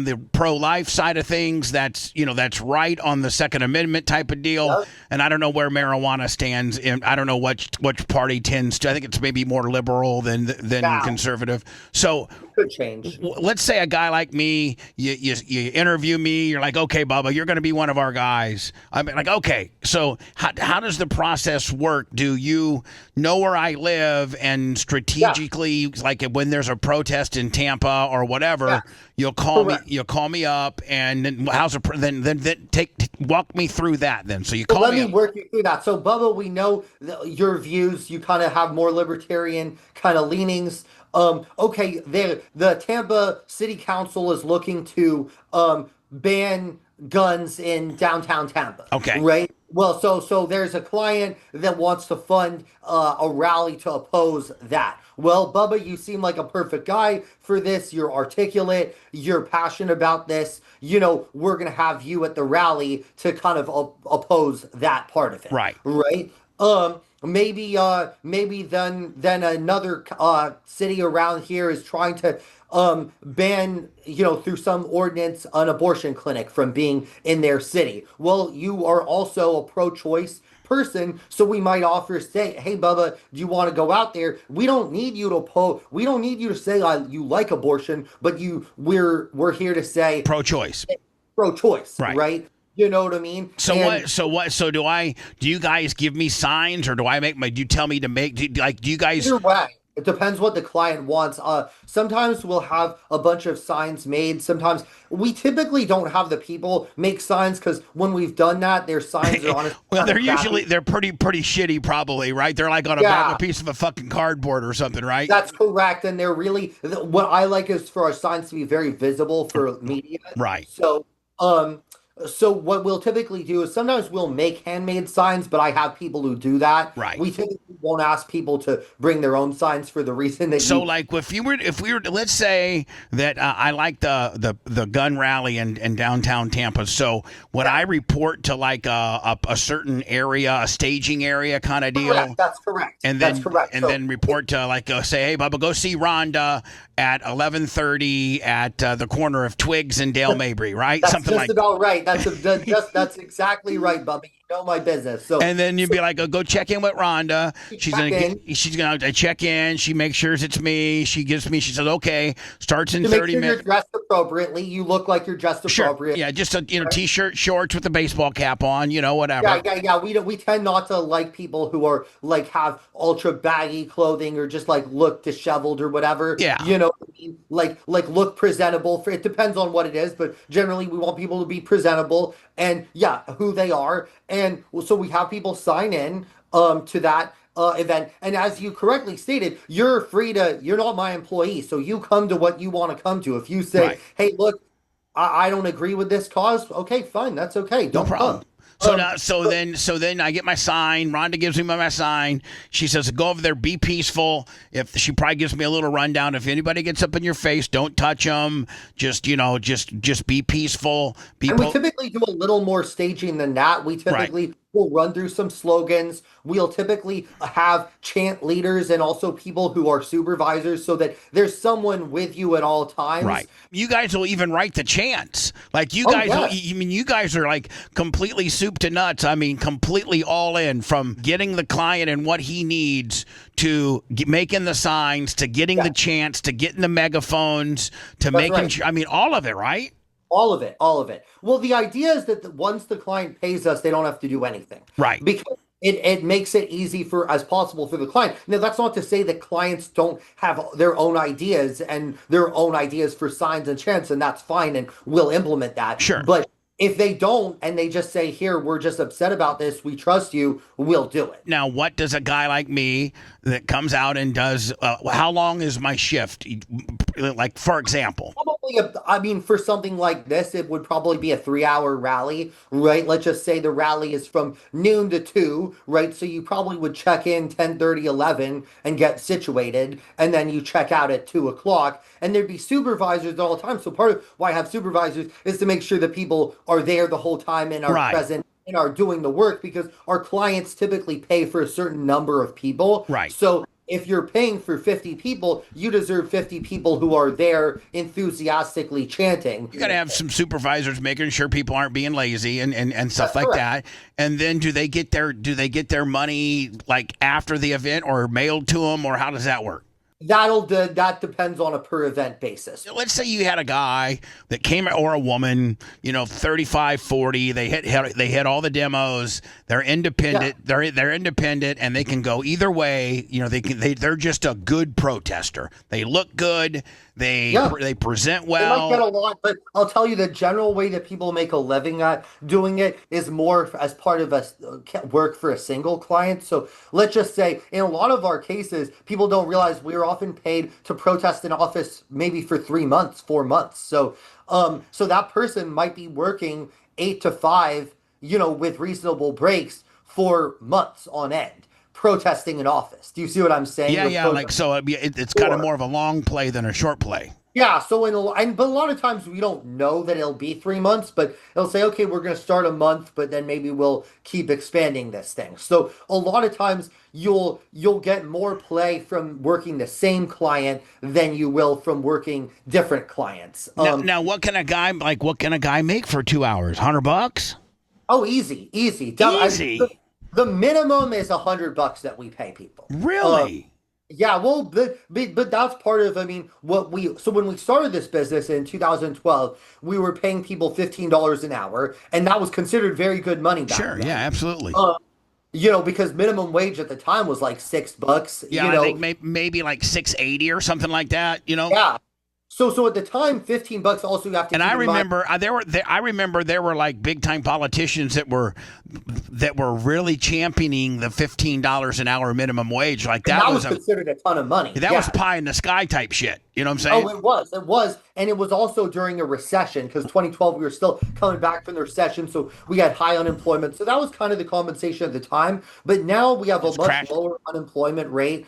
the pro-life side of things. That's that's right on the Second Amendment type of deal. Yep. And I don't know where marijuana stands. I don't know which party tends to. I think it's maybe more liberal than conservative. So could change. Let's say a guy like me, you interview me. You're like, okay, Bubba, you're going to be one of our guys. I'm like, okay. So how does the process work? Do you know where I live and strategically, like when there's a protest in Tampa or whatever, you'll call Correct. me. You'll call me up, and then then walk me through that. Then so you call let me. me work you through that. So Bubba, we know your views. You kind of have more libertarian kind of leanings. Okay, the Tampa City Council is looking to ban guns in downtown Tampa. Okay. Right? Well, so there's a client that wants to fund a rally to oppose that. Well, Bubba, you seem like a perfect guy for this. You're articulate. You're passionate about this. We're going to have you at the rally to kind of oppose that part of it. Right. Right? Maybe then another city around here is trying to ban, through some ordinance, an abortion clinic from being in their city. Well, you are also a pro-choice person, so we might offer say, hey Bubba, do you want to go out there? We don't need you to we don't need you to say you like abortion, but we're here to say Pro-choice. Right? You know what I mean? So what? Do you guys give me signs, or do you tell me to make? Do you guys? Either way, it depends what the client wants. Sometimes we'll have a bunch of signs made. Sometimes we typically don't have the people make signs because when we've done that, their signs are on. Well, they're pretty shitty, probably, right? They're like on a piece of a fucking cardboard or something, right? That's correct, and they're really what I like is for our signs to be very visible for media. Right. So what we'll typically do is sometimes we'll make handmade signs, but I have people who do that. Right. We typically won't ask people to bring their own signs for the reason that. So, like, if we were, let's say that I like the gun rally in downtown Tampa. So, would I report to like a certain area, a staging area kind of deal? Correct. That's correct. And then, then report to say, hey, Bubba, go see Rhonda at 11:30 at the corner of Twigs and Dale Mabry, right? That's something just like about right. That's exactly right, Bubba. You know my business. So and then you'd be like, go check in with Rhonda. She's gonna check in. She makes sure it's me. She says, okay, starts in 30 minutes. You're dressed appropriately. You look like you're dressed appropriate. Yeah, just a t-shirt, shorts with a baseball cap on. Whatever. Yeah. We tend not to like people who are like have ultra baggy clothing or just like look disheveled or whatever. Yeah. You know what I mean? Like look presentable. It depends on what it is, but generally we want people to be presentable and who they are. And so we have people sign in to that event. And as you correctly stated, you're not my employee. So you come to what you want to come to. If you say, right. Hey, look, I don't agree with this cause. Okay, fine. That's okay. Don't problem. So then I get my sign. Rhonda gives me my sign. She says, go over there, be peaceful. If she probably gives me a little rundown. If anybody gets up in your face, don't touch them. Just be peaceful. And we typically do a little more staging than that. We typically we'll run through some slogans. We'll typically have chant leaders and also people who are supervisors so that there's someone with you at all times. Right. You guys will even write the chants. Like you Oh, guys, yeah. I mean, you guys are like completely soup to nuts. I mean, completely all in from getting the client and what he needs to making the signs, to getting Yeah. the chants, to getting the megaphones, to That's making right. sure. I mean, all of it, right? All of it, all of it. Well, the idea is that once the client pays us, they don't have to do anything Right. because it makes it easy for as possible for the client. Now, that's not to say that clients don't have their own ideas and their own ideas for signs and chants, and that's fine, and we'll implement that. Sure. But if they don't and they just say, "Here, we're just upset about this. We trust you," we'll do it. Now, what does a guy like me that comes out and does? How long is my shift? Like, for example. Probably, I mean, for something like this, it would probably be a 3 hour rally, right? Let's just say the rally is from noon to 2, right? So you probably would check in 10:30, 11, and get situated, and then you check out at 2 o'clock, and there'd be supervisors all the time. So part of why I have supervisors is to make sure that people are there the whole time and are Right. present and are doing the work because our clients typically pay for a certain number of people. Right. So if you're paying for 50 people, you deserve 50 people who are there enthusiastically chanting. You got to have some supervisors making sure people aren't being lazy and stuff That's like correct. that. And then do they get their money like after the event or mailed to them, or how does that work? That depends on a per event basis. Let's say you had a guy that came, or a woman, 35, 40. They hit all the demos. They're independent. They're independent, and they can go either way. They're just a good protester. They look good. They Yeah. they present They might get a well. lot, but I'll tell you the general way that people make a living at doing it is more as part of a work for a single client. So let's just say in a lot of our cases, people don't realize we're often paid to protest in office maybe for 3 months, 4 months. So that person might be working 8 to 5, with reasonable breaks for months on end, protesting in office. Do you see what I'm saying? Yeah, With yeah. Like protest- so, it's kind of Or- more of a long play than a short play. Yeah, so but a lot of times we don't know that it'll be 3 months, but it'll say, okay, we're going to start a month, but then maybe we'll keep expanding this thing. So a lot of times you'll get more play from working the same client than you will from working different clients. Now, what can a guy make for 2 hours? $100? Oh, easy, easy. Easy. The minimum is $100 that we pay people. Really? Yeah, well, but that's part of, I mean, so when we started this business in 2012, we were paying people $15 an hour, and that was considered very good money back Sure. then. Yeah, absolutely. Because minimum wage at the time was like $6, Yeah, I think maybe like 680 or something like that. Yeah. So at the time, $15 also you have to And keep I in mind. remember I remember there were like big time politicians that were really championing the $15 an hour minimum wage. Like And that was considered a ton of money. that Yeah. was pie in the sky type shit. You know what I'm saying? Oh, it was, and it was also during a recession because 2012 we were still coming back from the recession, so we had high unemployment. So that was kind of the compensation at the time. But now we have a much crashed. lower unemployment rate,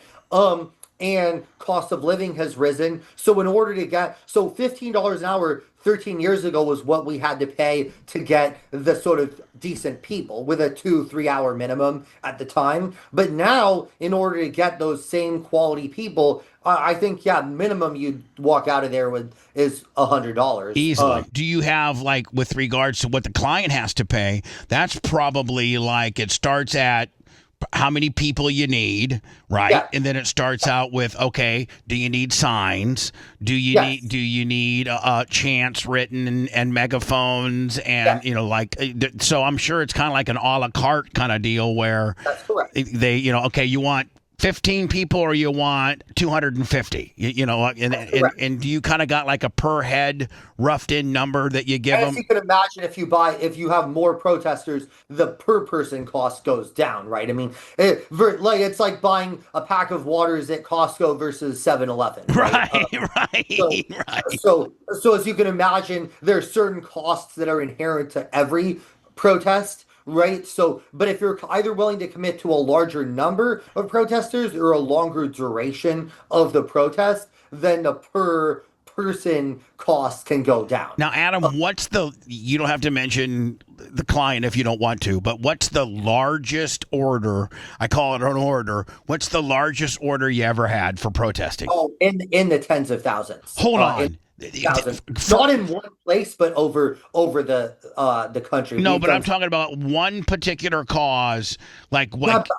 and cost of living has risen. So in order to get $15 an hour 13 years ago was what we had to pay to get the sort of decent people with a 2-3 hour minimum at the time. But now, in order to get those same quality people, I think, minimum you'd walk out of there with is $100 Easily. Do you have, like, with regards to what the client has to pay, that's probably like it starts at how many people you need, right? Yeah. And then it starts out with, okay, do you need signs? Do you Yes. need chants written and megaphones and so I'm sure it's kind of like an a la carte kind of deal where That's correct. they okay, you want 15 people or you want 250, and do you kind of got like a per head roughed in number that you give And them? as you can imagine, if you have more protesters, the per person cost goes down, right? I mean, it's like buying a pack of waters at Costco versus 7-Eleven, right? Right, So, right. so as you can imagine, there are certain costs that are inherent to every protest, right? But if you're either willing to commit to a larger number of protesters or a longer duration of the protest, then the per person costs can go down. Now, Adam, you don't have to mention the client if you don't want to, but what's the largest order? I call it an order. What's the largest order you ever had for protesting? Oh, in the tens of thousands. Hold In on. thousands. Not in one place, but over the country. No, We've but done I'm talking about one particular cause, like yeah, what?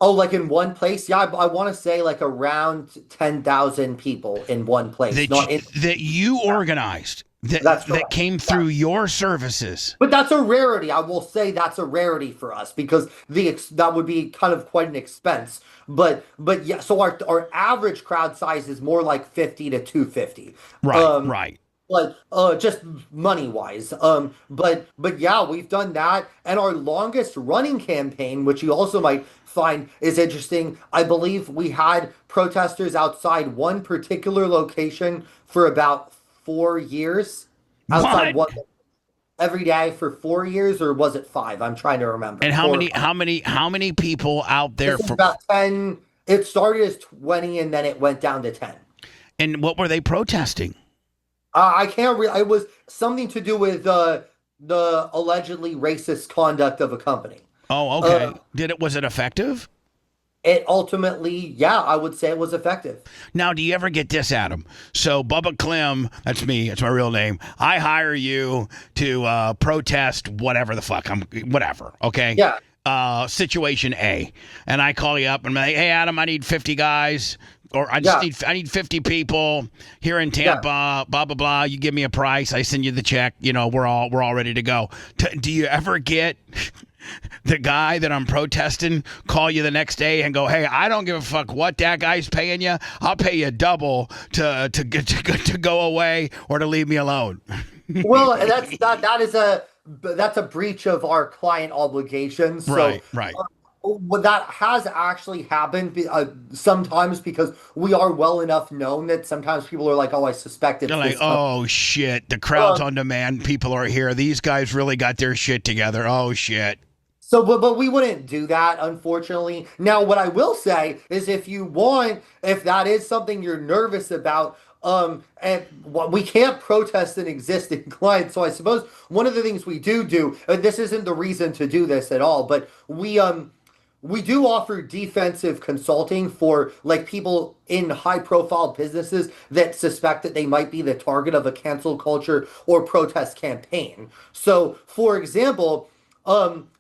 oh, like in one place? Yeah, I want to say like around 10,000 people in one place. that Not you, in. that you organized That's that correct. came Yeah. through your services. But that's a rarity. I will say that's a rarity for us because that would be kind of quite an expense. But yeah, so our average crowd size is more like 50 to 250. Right, Um, right. like just money wise. But yeah, we've done that, and our longest running campaign, which you also might find is interesting. I believe we had protesters outside one particular location for about 4 years, outside What? one every day for 4 years, or was it five? I'm trying to remember. And how Four or many five. how many how many people out there This is for about 10. It started as 20 and then it went down to 10. and what were they protesting? I can't really. It was something to do with the allegedly racist conduct of a company. Oh, Uh, okay. Was it effective? it ultimately, yeah, I would say it was effective. Now, do you ever get this, Adam? So, Bubba Clem, that's me, that's my real name. I hire you to protest whatever the fuck, whatever, okay? Yeah, Situation A. And I call you up and I'm like, hey, Adam, I need 50 guys, or yeah, I need 50 people here in yeah. Tampa, blah, blah, blah. You give me a price, I send you the check, we're all ready to go. Do you ever get the guy that I'm protesting call you the next day and go, hey, I don't give a fuck what that guy's paying you. I'll pay you double to go away or to leave me alone. Well, that's a breach of our client obligations. So Right, right. well, that has actually happened sometimes because we are well enough known that sometimes people are like, "Oh, I suspect You're it's like, this company." oh shit, the crowd's on demand. People are here. These guys really got their shit together. Oh shit. So, but we wouldn't do that, unfortunately. Now, what I will say is, if that is something you're nervous about, and we can't protest an existing client. So, I suppose one of the things we do, and this isn't the reason to do this at all, but we do offer defensive consulting for like people in high profile businesses that suspect that they might be the target of a cancel culture or protest campaign. So, for example,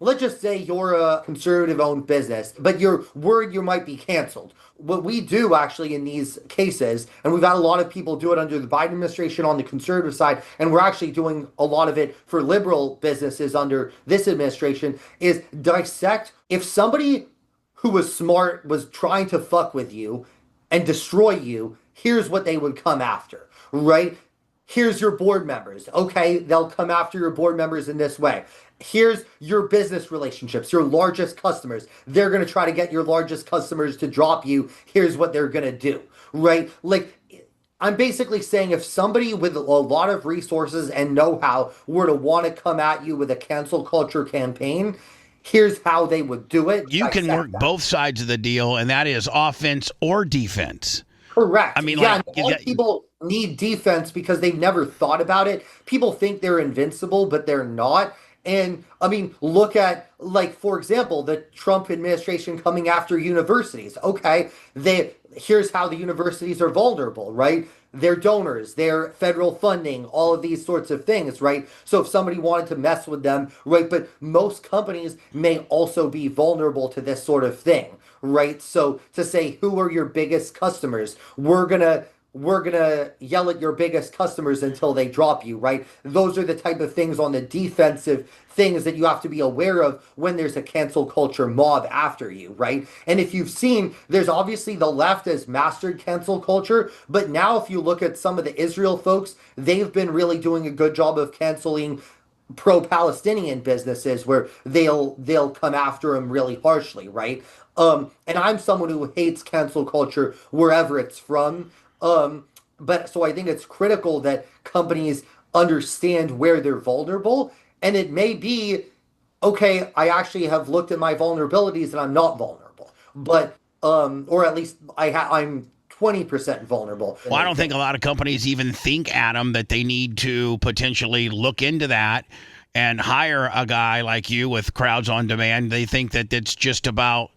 let's just say you're a conservative owned business, but you're worried you might be canceled. What we do actually in these cases, and we've had a lot of people do it under the Biden administration on the conservative side, and we're actually doing a lot of it for liberal businesses under this administration, is dissect if somebody who was smart was trying to fuck with you and destroy you, here's what they would come after, right? Here's your board members. Okay, they'll come after your board members in this way. Here's your business relationships, your largest customers. They're going to try to get your largest customers to drop you. Here's what they're going to do, right? Like, I'm basically saying if somebody with a lot of resources and know-how were to want to come at you with a cancel culture campaign, here's how they would do it. You can Dissect work that. both sides of the deal, and that is offense or defense. I Correct. mean, Yeah, like, and a lot of people need defense because they've never thought about it. People think they're invincible, but they're not. And I mean, look at, like, for example, the Trump administration coming after universities. Okay, here's how the universities are vulnerable, right? Their donors, their federal funding, all of these sorts of things, right? So if somebody wanted to mess with them, right? But most companies may also be vulnerable to this sort of thing, right? So to say who are your biggest customers, we're gonna yell at your biggest customers until they drop you, right? Those are the type of things on the defensive things that you have to be aware of when there's a cancel culture mob after you, right? And if you've seen, there's obviously the left has mastered cancel culture, but now if you look at some of the Israel folks, they've been really doing a good job of canceling pro-Palestinian businesses where they'll come after them really harshly, right? And I'm someone who hates cancel culture wherever it's from. But so I think it's critical that companies understand where they're vulnerable, and it may be okay. I actually have looked at my vulnerabilities, and I'm not vulnerable, but or at least I'm 20% vulnerable. Well, I don't think a lot of companies even think, Adam, that they need to potentially look into that and hire a guy like you with Crowds on Demand. They think that it's just about,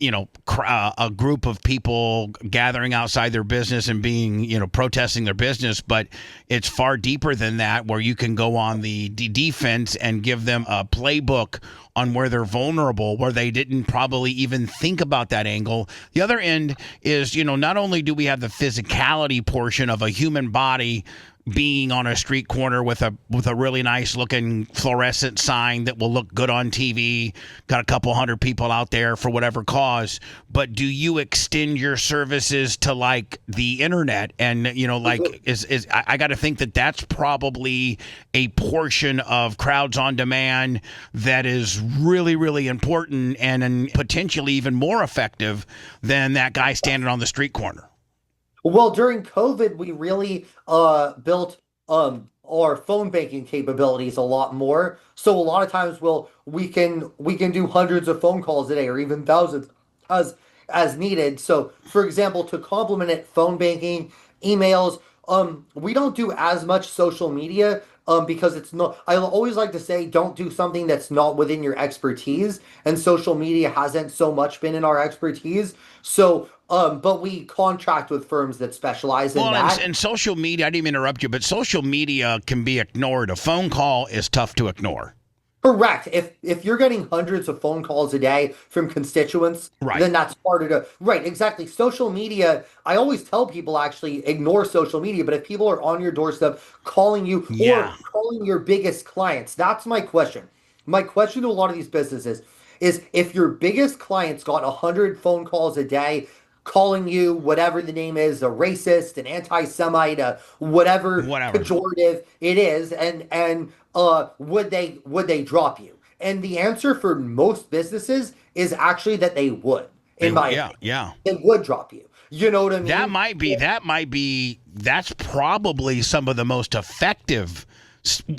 a group of people gathering outside their business and being, protesting their business. But it's far deeper than that, where you can go on the defense and give them a playbook on where they're vulnerable, where they didn't probably even think about that angle. The other end is, not only do we have the physicality portion of a human body being on a street corner with a really nice looking fluorescent sign that will look good on TV, got a couple hundred people out there for whatever cause, but do you extend your services to like the internet? And I got to think that that's probably a portion of Crowds on Demand that is really, really important and potentially even more effective than that guy standing on the street corner. Well, during COVID, we really built our phone banking capabilities a lot more. So a lot of times we can do hundreds of phone calls a day or even thousands as needed. So for example, to complement it, phone banking, emails, we don't do as much social media because it's not, I always like to say, don't do something that's not within your expertise. And social media hasn't so much been in our expertise. So, but we contract with firms that specialize in that. And social media, I didn't even interrupt you, but social media can be ignored. A phone call is tough to ignore. Correct. If you're getting hundreds of phone calls a day from constituents, right, then that's harder to, right, exactly. Social media, I always tell people actually ignore social media, but if people are on your doorstep calling you or calling your biggest clients, that's my question. My question to a lot of these businesses is if your biggest clients got 100 phone calls a day calling you whatever the name is, a racist, an anti-Semite, whatever pejorative it is, and would they drop you? And the answer for most businesses is actually that they would. In my opinion, they would drop you. You know what I mean? That's probably some of the most effective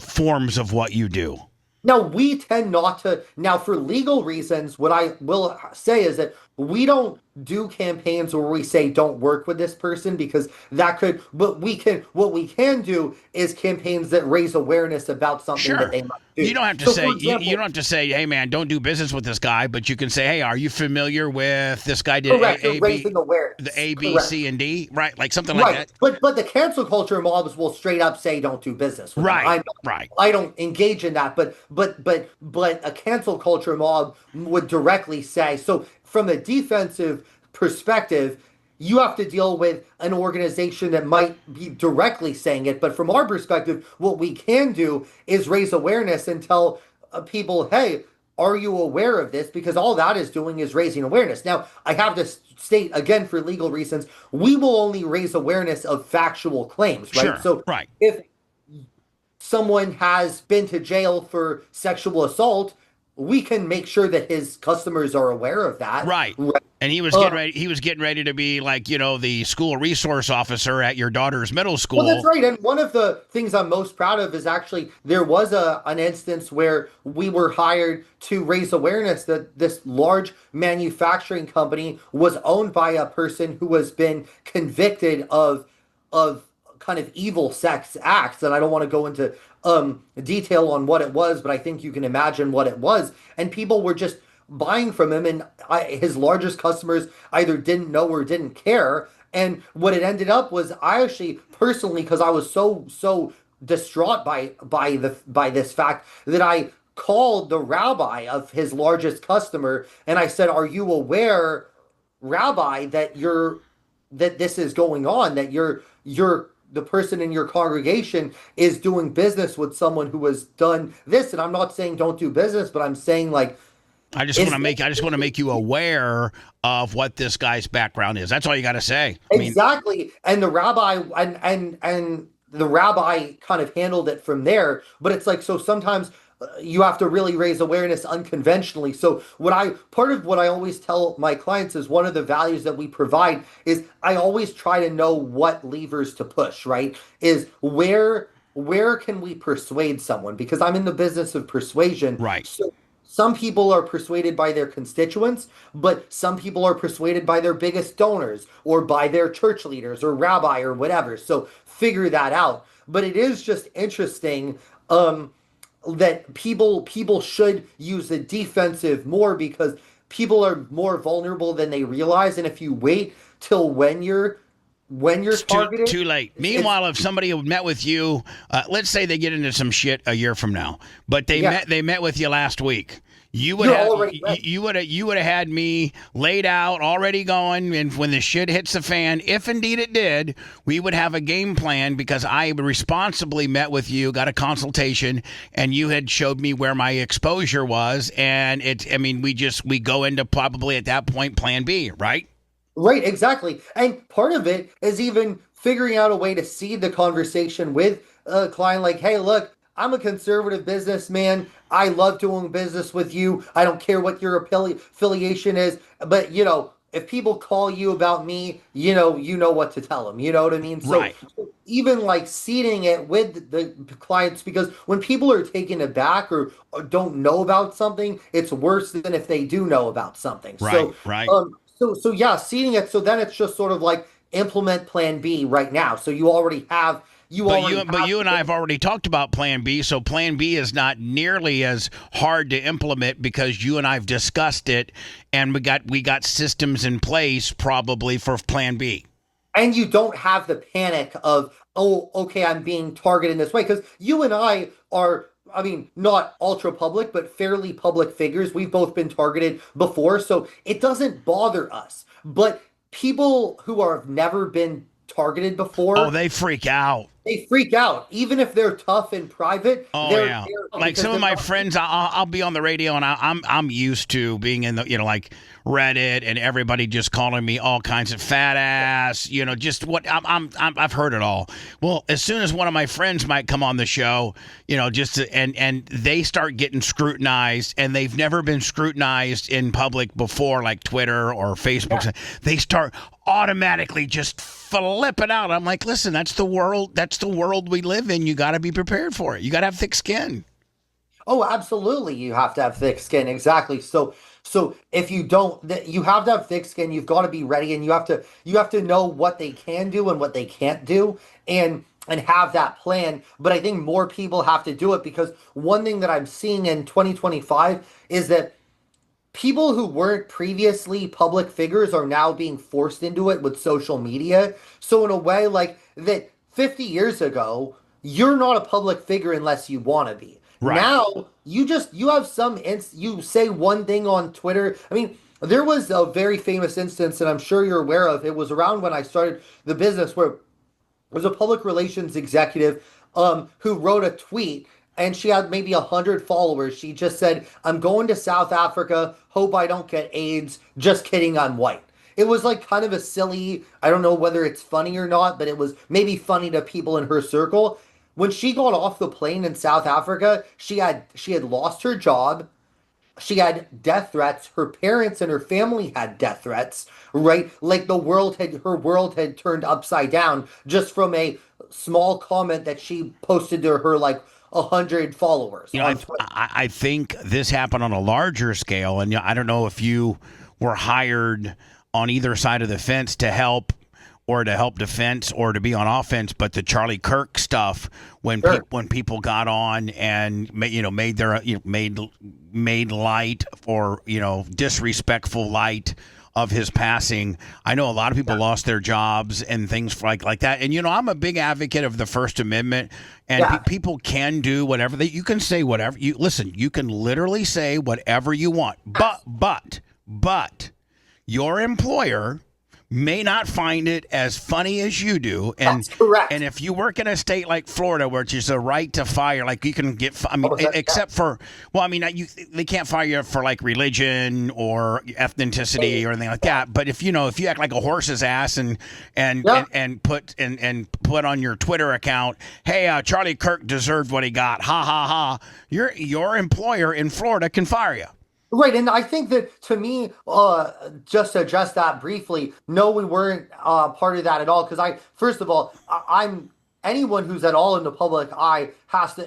forms of what you do. Now, we tend not to. Now, for legal reasons, what I will say is that we don't do campaigns where we say don't work with this person because that could. But what we can do is campaigns that raise awareness about something that they might do. You don't have to you don't have to say, hey man, don't do business with this guy, but you can say, hey, are you familiar with this guy did raising awareness. The A, B, C, and D, right? Like something like that. But the cancel culture mobs will straight up say don't do business with them. I don't engage in that, but a cancel culture mob would directly say, so from a defensive perspective, you have to deal with an organization that might be directly saying it. But from our perspective, what we can do is raise awareness and tell people, hey, are you aware of this? Because all that is doing is raising awareness. Now, I have to state, again, for legal reasons, we will only raise awareness of factual claims, right? So if someone has been to jail for sexual assault, we can make sure that his customers are aware of that. Right. And he was getting ready to be like, the school resource officer at your daughter's middle school. Well, that's right. And one of the things I'm most proud of is actually there was an instance where we were hired to raise awareness that this large manufacturing company was owned by a person who has been convicted of kind of evil sex acts. And I don't want to go into detail on what it was, but I think you can imagine what it was. And people were just buying from him, and his largest customers either didn't know or didn't care. And what it ended up was, I actually personally, because I was so distraught by this fact, that I called the rabbi of his largest customer and I said, "Are you aware, Rabbi, that this is going on? That you're the person in your congregation is doing business with someone who has done this." And I'm not saying don't do business, but I'm saying like, I just want to make you aware of what this guy's background is. That's all you got to say. Exactly. And the rabbi and the rabbi kind of handled it from there. But it's like, so sometimes you have to really raise awareness unconventionally. So part of what I always tell my clients is one of the values that we provide is I always try to know what levers to push, right? Is where can we persuade someone? Because I'm in the business of persuasion. Right. some people are persuaded by their constituents, but some people are persuaded by their biggest donors or by their church leaders or rabbi or whatever. So figure that out. But it is just interesting that people should use the defensive more because people are more vulnerable than they realize. And if you wait till when you're It's too targeted, too late. it's Meanwhile, if somebody had met with you, let's say they get into some shit a year from now, but yeah, they met with you last week. you're already ready. You would have had me laid out, already going, and when the shit hits the fan, if indeed it did, we would have a game plan because I responsibly met with you, got a consultation, and you had showed me where my exposure was, and we go into probably at that point plan B, right? Right, exactly. And part of it is even figuring out a way to seed the conversation with a client like, hey, look, I'm a conservative businessman. I love doing business with you. I don't care what your affiliation is. But, if people call you about me, you know what to tell them. You know what I mean? So Right, even like seeding it with the clients, because when people are taken aback or don't know about something, it's worse than if they do know about something. right, So, right. so yeah, seeding it. So then it's just sort of like implement Plan B right now. So you already But have you and I have already talked about Plan B, so Plan B is not nearly as hard to implement because you and I've discussed it, and we got systems in place probably for Plan B. and you don't have the panic of, oh, okay, I'm being targeted in this way. Because you and I are, I mean, not ultra public, but fairly public figures. We've both been targeted before, so it doesn't bother us. But people who have never been targeted Oh, before, they freak out. they freak out. Even if they're tough in private, Oh they're yeah, like because some of they're my not. friends, I'll be on the radio, and I'm used to being in the like Reddit and everybody just calling me all kinds of fat ass, just what I've heard it all. Well, as soon as one of my friends might come on the show, and they start getting scrutinized, and they've never been scrutinized in public before, like Twitter or Facebook, Yeah. they start automatically just flipping out. I'm like, listen, that's the world. That's the world we live in. You got to be prepared for it. You got to have thick skin. Oh, absolutely. You have to have thick skin. Exactly. So if you don't, you have to have thick skin. You've got to be ready, and you have to know what they can do and what they can't do, and have that plan. But I think more people have to do it because one thing that I'm seeing in 2025 is that people who weren't previously public figures are now being forced into it with social media. So in a way, like that 50 years ago, you're not a public figure unless you want to be. Right. Now, you have you say one thing on Twitter. I mean, there was a very famous instance that I'm sure you're aware of. It was around when I started the business where was a public relations executive who wrote a tweet and she had maybe 100 followers. She just said, I'm going to South Africa. Hope I don't get AIDS. Just kidding. I'm white. It was like kind of a silly, I don't know whether it's funny or not, but it was maybe funny to people in her circle. When she got off the plane in South Africa, she had lost her job. She had death threats. Her parents and her family had death threats, right? Like her world had turned upside down just from a small comment that she posted to her like 100 followers I, on Twitter. I think this happened on a larger scale, and I don't know if you were hired on either side of the fence to help or to help defense or to be on offense, but the Charlie Kirk stuff Sure. when people got on and made their made light or disrespectful light of his passing. I know a lot of people Yeah. lost their jobs and things like that. And I'm a big advocate of the First Amendment, and Yeah. people can do whatever you can say whatever you listen. You can literally say whatever you want, but your employer may not find it as funny as you do, and That's correct. if you work in a state like Florida, where it's a right to fire, like you can get, I mean, Oh, yeah. except for, well, I mean, they can't fire you for like religion or ethnicity or anything like Yeah. that. But if you act like a horse's ass Yeah. and put on your Twitter account, hey, Charlie Kirk deserved what he got, ha ha ha, your employer in Florida can fire you. Right, and I think that to me, just to address that briefly, no, we weren't part of that at all. Because first of all, I'm anyone who's at all in the public eye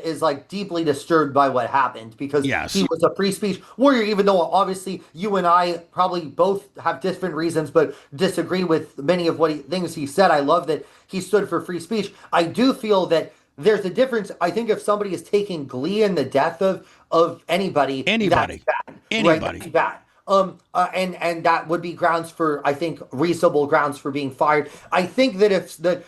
is like deeply disturbed by what happened because he Yes. was a free speech warrior, even though obviously you and I probably both have different reasons but disagree with many of things he said. I love that he stood for free speech. I do feel that there's a difference. I think if somebody is taking glee in the death of anybody, Anybody. that's bad. Right? Anybody. That's bad. And that would be grounds for, I think, reasonable grounds for being fired. I think that if the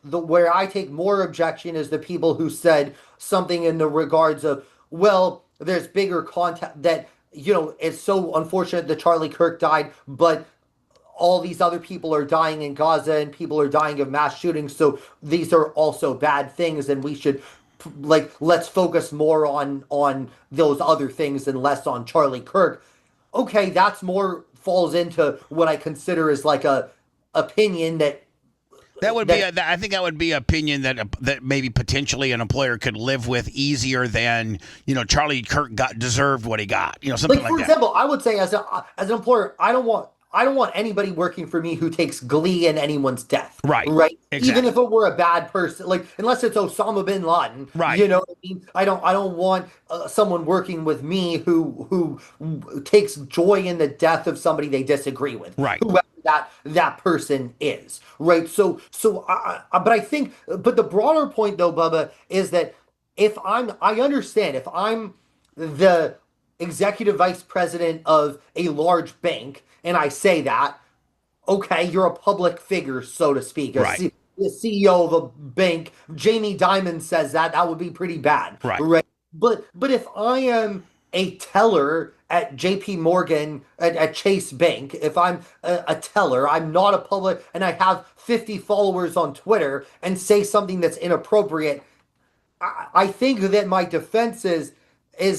where I take more objection is the people who said something in the regards of, well, there's bigger contact that, it's so unfortunate that Charlie Kirk died, but all these other people are dying in Gaza and people are dying of mass shootings. So these are also bad things, and we should let's focus more on those other things and less on Charlie Kirk. Okay, that's more falls into what I consider as like a opinion that would be. I think that would be opinion that maybe potentially an employer could live with easier than Charlie Kirk deserved what he got. Something like for that. example, I would say as an employer, I don't want anybody working for me who takes glee in anyone's death. Right. Right. Exactly. Even if it were a bad person, unless it's Osama bin Laden. Right. You know what I mean? I don't want someone working with me who takes joy in the death of somebody they disagree with. Right. Whoever that person is. Right. So but I think, but the broader point though, Bubba, is that I understand if I'm the executive vice president of a large bank, and I say that, okay, you're a public figure, so to speak. Right. The CEO of a bank, Jamie Dimon says that would be pretty bad. Right. But if I am a teller at JP Morgan, at Chase Bank, if I'm a teller, I'm not a public, and I have 50 followers on Twitter and say something that's inappropriate, I think that my defense is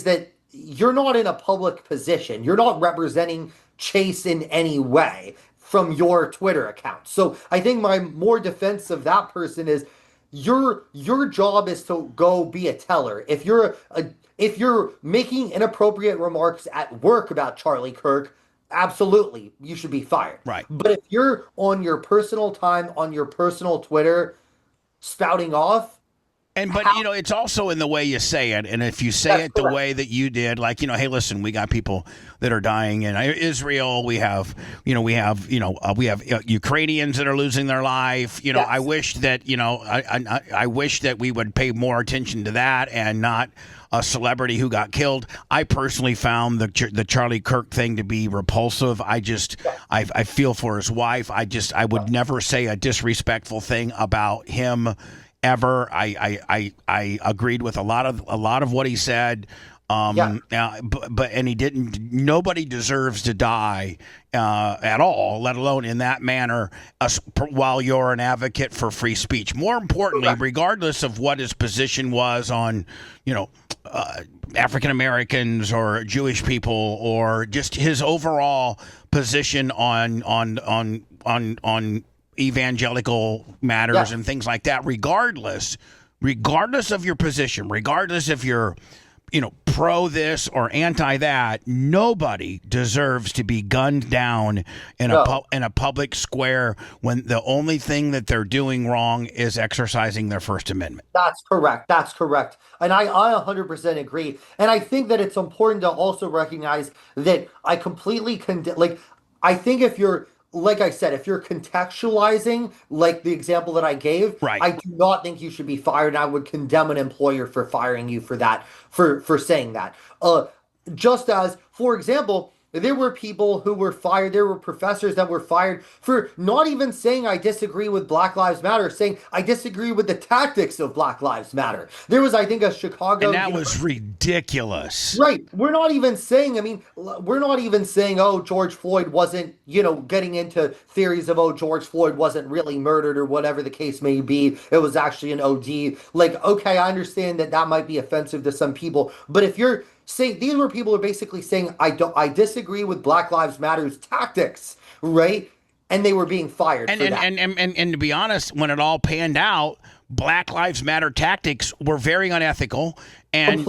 that you're not in a public position. You're not representing Chase in any way from your Twitter account. So I think my more defense of that person is your job is to go be a teller. If you're making inappropriate remarks at work about Charlie Kirk, absolutely you should be fired. Right. But if you're on your personal time on your personal Twitter spouting off, but it's also in the way you say it, and if you say it the way that you did, hey, listen, we got people that are dying in Israel. We have Ukrainians that are losing their life. Yes. I wish that I wish that we would pay more attention to that and not a celebrity who got killed. I personally found the Charlie Kirk thing to be repulsive. I feel for his wife. I would never say a disrespectful thing about him. Ever. I agreed with a lot of what he said. But he didn't. Nobody deserves to die at all, let alone in that manner. While you're an advocate for free speech, more importantly, regardless of what his position was on, African Americans or Jewish people, or just his overall position on evangelical matters and things like that, regardless of your position, regardless if you're pro this or anti that, nobody deserves to be gunned down in a public square when the only thing that they're doing wrong is exercising their First Amendment. That's correct. And I 100% agree. And I think that it's important to also recognize that I completely I think if you're, like I said, if you're contextualizing, like the example that I gave, right. I do not think you should be fired. And I would condemn an employer for firing you for that, for saying that. Just as, for example, there were people who were fired. There were professors that were fired for not even saying I disagree with Black Lives Matter, saying I disagree with the tactics of Black Lives Matter. There was, I think, a Chicago... And that was ridiculous. Right. We're not even saying, oh, George Floyd wasn't, getting into theories of, oh, George Floyd wasn't really murdered or whatever the case may be. It was actually an OD. Okay, I understand that might be offensive to some people. But if you're saying, these were people who are basically saying, I disagree with Black Lives Matter's tactics, right? And they were being fired for that. And to be honest, when it all panned out, Black Lives Matter tactics were very unethical and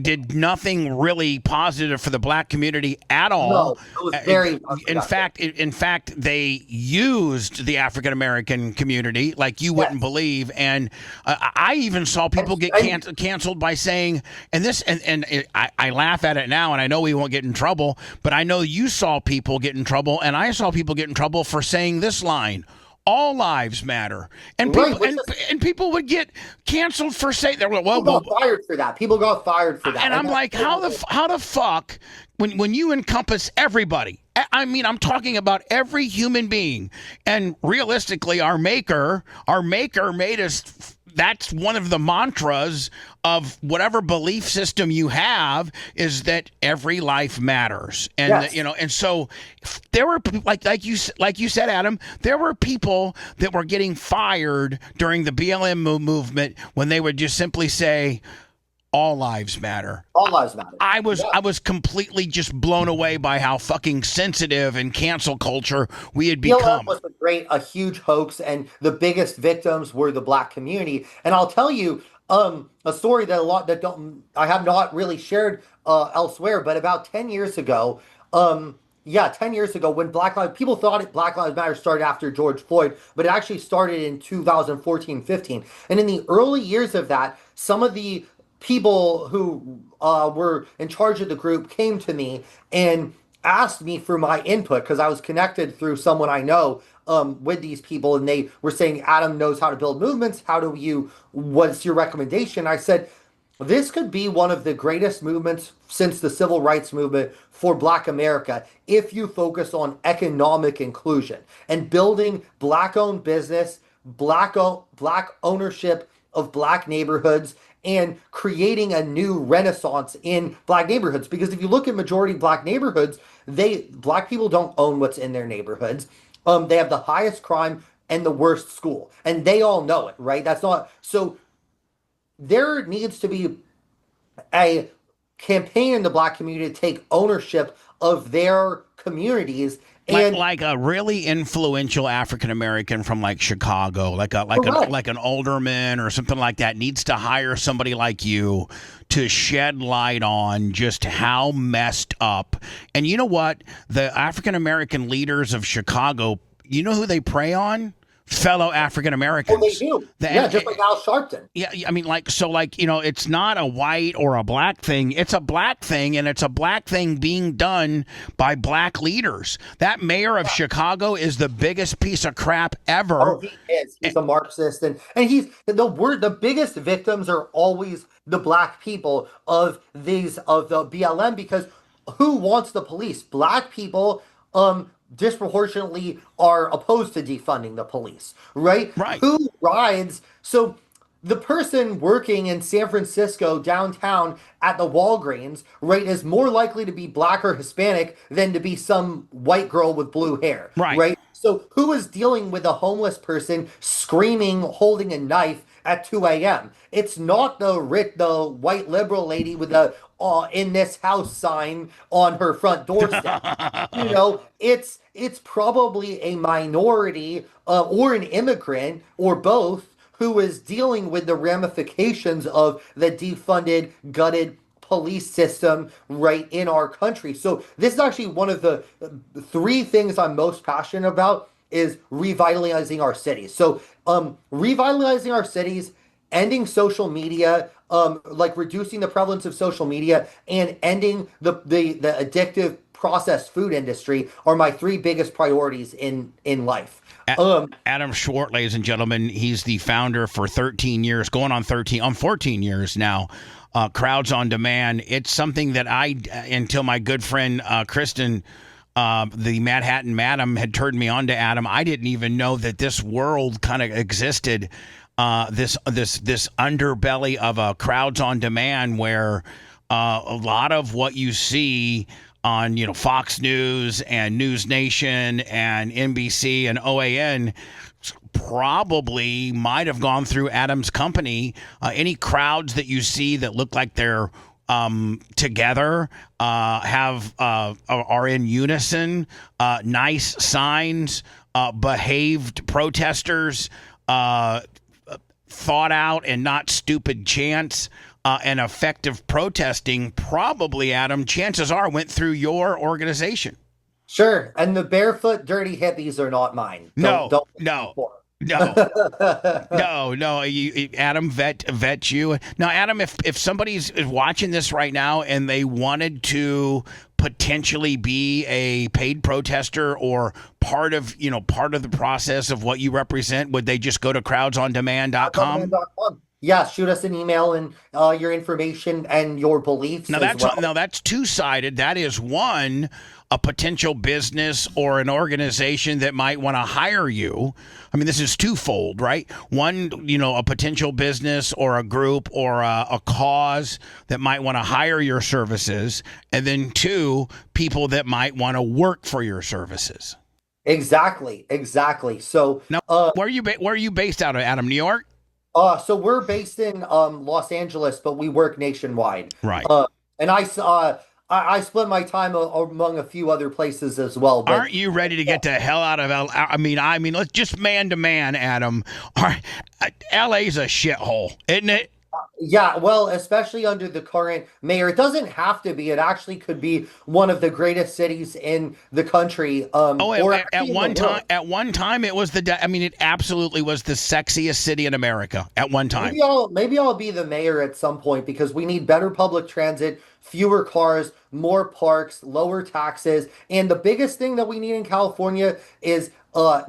did nothing really positive for the black community at all. No, it was very in fact, they used the African American community like you wouldn't believe. And I even saw people get canceled by saying, I laugh at it now, and I know we won't get in trouble, but I know you saw people get in trouble, and I saw people get in trouble for saying this line: all lives matter, and people and people would get canceled for saying that. People got fired for that. People got fired for that. And I'm like, how the fuck when you encompass everybody? I mean, I'm talking about every human being, and realistically, our maker made us. That's one of the mantras of whatever belief system you have, is that every life matters. And and so there were, like you said, Adam, there were people that were getting fired during the BLM movement when they would just simply say, all lives matter. All lives matter. I was completely just blown away by how fucking sensitive and cancel culture we had become. BLM was a huge hoax, and the biggest victims were the black community. And I'll tell you a story that I have not really shared elsewhere, but about 10 years ago, 10 years ago, when people thought Black Lives Matter started after George Floyd, but it actually started in 2014-15. And in the early years of that, some of the people who were in charge of the group came to me and asked me for my input, because I was connected through someone I know with these people, and they were saying, Adam knows how to build movements. What's your recommendation? I said, this could be one of the greatest movements since the civil rights movement for Black America if you focus on economic inclusion and building Black-owned business, Black ownership of Black neighborhoods, and creating a new renaissance in Black neighborhoods. Because if you look at majority Black neighborhoods, Black people don't own what's in their neighborhoods. They have the highest crime and the worst school, and they all know it, right? So there needs to be a campaign in the Black community to take ownership of their communities. And like a really influential African American from like Chicago, like an alderman or something like that, needs to hire somebody like you to shed light on just how messed up. And you know what? The African American leaders of Chicago, you know who they prey on? Fellow African Americans. Oh, they do. Just like Al Sharpton. Yeah, I mean, it's not a white or a black thing. It's a black thing, and it's a black thing being done by black leaders. That mayor of Chicago is the biggest piece of crap ever. Oh, he is. He's a Marxist, and he's the biggest victims are always the black people of the BLM, because who wants the police? Black people disproportionately are opposed to defunding the police, right? Who rides? So the person working in San Francisco downtown at the Walgreens, right, is more likely to be Black or Hispanic than to be some white girl with blue hair, right? So who is dealing with a homeless person screaming, holding a knife at 2 a.m.? It's not the white liberal lady with the in this house sign on her front doorstep. It's probably a minority or an immigrant or both who is dealing with the ramifications of the defunded, gutted police system right in our country. So this is actually one of the three things I'm most passionate about, is revitalizing our cities. So revitalizing our cities, ending social media, reducing the prevalence of social media, and ending the addictive processed food industry are my three biggest priorities in life. Adam Swart, ladies and gentlemen, he's the founder for 13 years, going on 14 years now. Crowds on Demand. It's something that until my good friend Kristen, the Manhattan Madam, had turned me on to Adam, I didn't even know that this world kind of existed. This underbelly of a Crowds on Demand, where a lot of what you see on Fox News and News Nation and NBC and OAN probably might have gone through Adam's company. Any crowds that you see that look like they're together, are in unison, nice signs, behaved protesters, thought out and not stupid chants and effective protesting, probably, Adam, chances are went through your organization. Sure. And the barefoot dirty hippies are not mine. No, Don't no, for no. No. Adam, vet you. Now, Adam, if somebody's watching this right now and they wanted to potentially be a paid protester or part of the process of what you represent, would they just go to crowdsondemand.com? Yeah, shoot us an email and your information and your beliefs Now as well. now that's two-sided. That is one, a potential business or an organization that might want to hire you. I mean, this is twofold, right? One, a potential business or a group or a cause that might want to hire your services, and then two, people that might want to work for your services. Exactly. So now, where are you based out of, Adam? New York? So we're based in Los Angeles, but we work nationwide. Right. And I split my time among a few other places as well. But, aren't you ready to get the hell out of LA? I mean, let's just man to man, Adam. LA's a shithole, isn't it? Yeah, well, especially under the current mayor. It doesn't have to be. It actually could be one of the greatest cities in the country. At one time, it was it absolutely was the sexiest city in America at one time. Maybe I'll be the mayor at some point because we need better public transit, fewer cars, more parks, lower taxes, and the biggest thing that we need in California is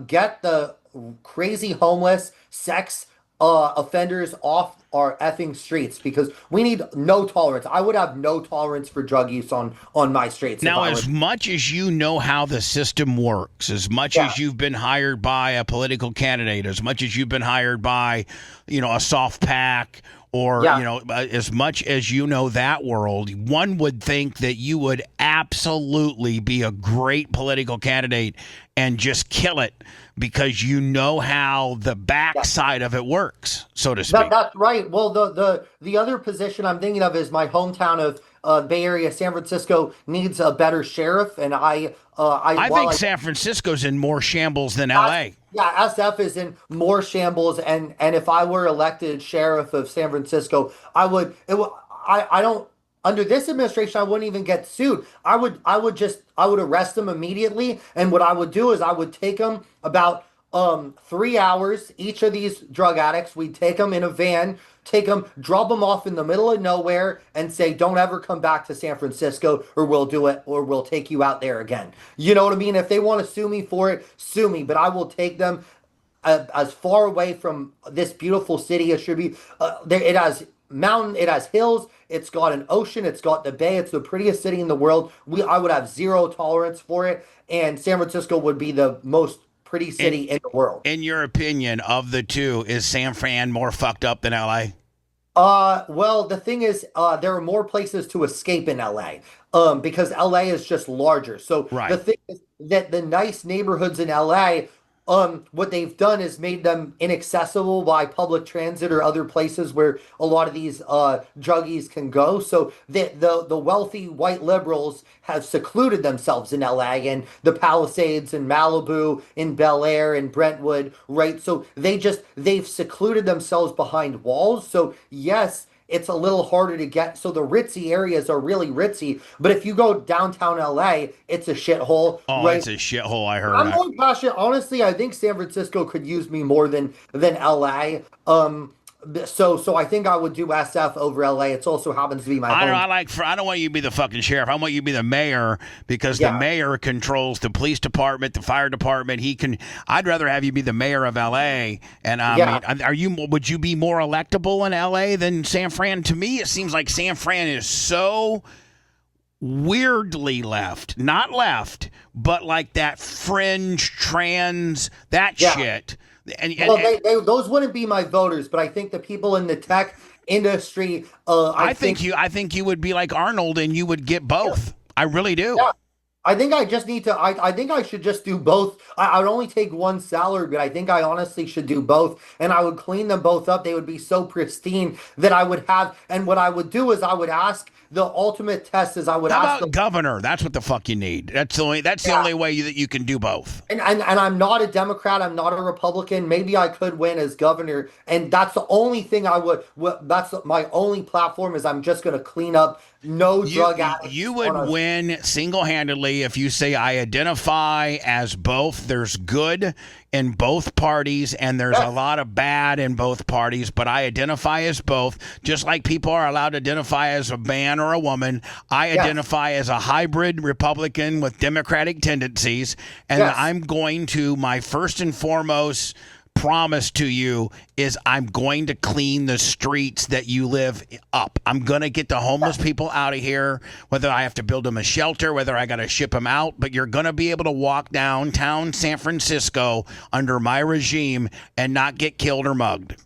get the crazy homeless sex offenders off our effing streets because we need no tolerance. I would have no tolerance for drug use on my streets. Now, as much as you know how the system works, as much as you've been hired by a political candidate, as much as you've been hired by, a soft pack, or, as much as you know that world, one would think that you would absolutely be a great political candidate and just kill it because you know how the backside of it works, so to speak. That's right. Well, the other position I'm thinking of is my hometown of Bay Area, San Francisco needs a better sheriff, and I think San Francisco's in more shambles than LA. Yeah, SF is in more shambles, and if I were elected sheriff of San Francisco, I don't. Under this administration, I wouldn't even get sued. I would arrest them immediately, and what I would do is I would take them about 3 hours. Each of these drug addicts, we'd take them in a van, drop them off in the middle of nowhere, and say, "Don't ever come back to San Francisco, or we'll do it, or we'll take you out there again." You know what I mean? If they want to sue me for it, sue me, but I will take them as far away from this beautiful city as should be. It has mountain, it has hills, it's got an ocean, it's got the bay, it's the prettiest city in the world. I would have zero tolerance for it, and San Francisco would be the most pretty city in the world. In your opinion, of the two, is San Fran more fucked up than LA? Well, the thing is, there are more places to escape in LA, because LA is just larger. So right. The thing is that the nice neighborhoods in LA, what they've done is made them inaccessible by public transit or other places where a lot of these druggies can go. So the wealthy white liberals have secluded themselves in LA and the Palisades and Malibu, in Bel Air and Brentwood, right? So they've secluded themselves behind walls. So yes, it's a little harder to get. So the ritzy areas are really ritzy. But if you go downtown LA, it's a shithole. Oh, right? It's a shithole, I heard. I'm more passionate. Honestly, I think San Francisco could use me more than LA. So I think I would do SF over LA. It also happens to be my home. I don't want you to be the fucking sheriff. I want you to be the mayor because the mayor controls the police department, the fire department. I'd rather have you be the mayor of LA. And would you be more electable in LA than San Fran? To me, it seems like San Fran is so weirdly left, not left, but like that fringe trans, shit. Those wouldn't be my voters, but I think the people in the tech industry. I think you would be like Arnold, and you would get both. Yeah. I really do. Yeah. I think I just need to. I think I should just do both. I would only take one salary, but I think I honestly should do both, and I would clean them both up. They would be so pristine that I would have. And what I would do is I would ask the ultimate test is I would How ask about governor? That's what the fuck you need. That's the yeah. only way that you can do both. And I'm not a Democrat. I'm not a Republican. Maybe I could win as governor, and that's the only thing I would. That's my only platform is I'm just going to clean up no drug You addicts would on our. win single-handedly if you say I identify as both. There's good in both parties and there's a Yes, lot of bad in both parties, but I identify as both. Just like people are allowed to identify as a man or a woman, I yes, identify as a hybrid Republican with Democratic tendencies, and yes. I'm going to my first and foremost promise to you is I'm going to clean the streets that you live up. I'm going to get the homeless people out of here, whether I have to build them a shelter, whether I got to ship them out, but you're going to be able to walk downtown San Francisco under my regime and not get killed or mugged.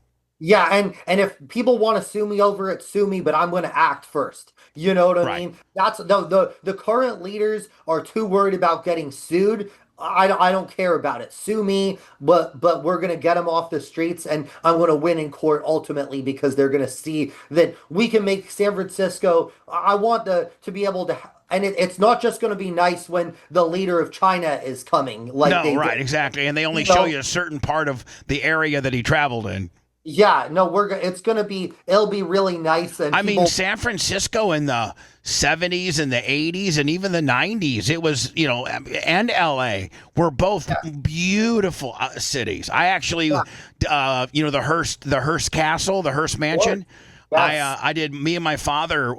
Yeah, and if people want to sue me over it, sue me, but I'm going to act first. You know what I Right. mean? That's the current leaders are too worried about getting sued. I don't care about it. Sue me, but we're gonna get them off the streets, and I'm gonna win in court ultimately because they're gonna see that we can make San Francisco. I want to be able to, and it's not just gonna be nice when the leader of China is coming, like No, they right, did. exactly. And they only You show know, you a certain part of the area that he traveled in. yeah, no, it's gonna be it'll be really nice, and I mean, people. San Francisco in the 70s and the 80s and even the 90s, it was, and LA were both beautiful cities. I actually, Yeah, the Hearst Castle, the Hearst Lord, Mansion. yes. I did. Me and my father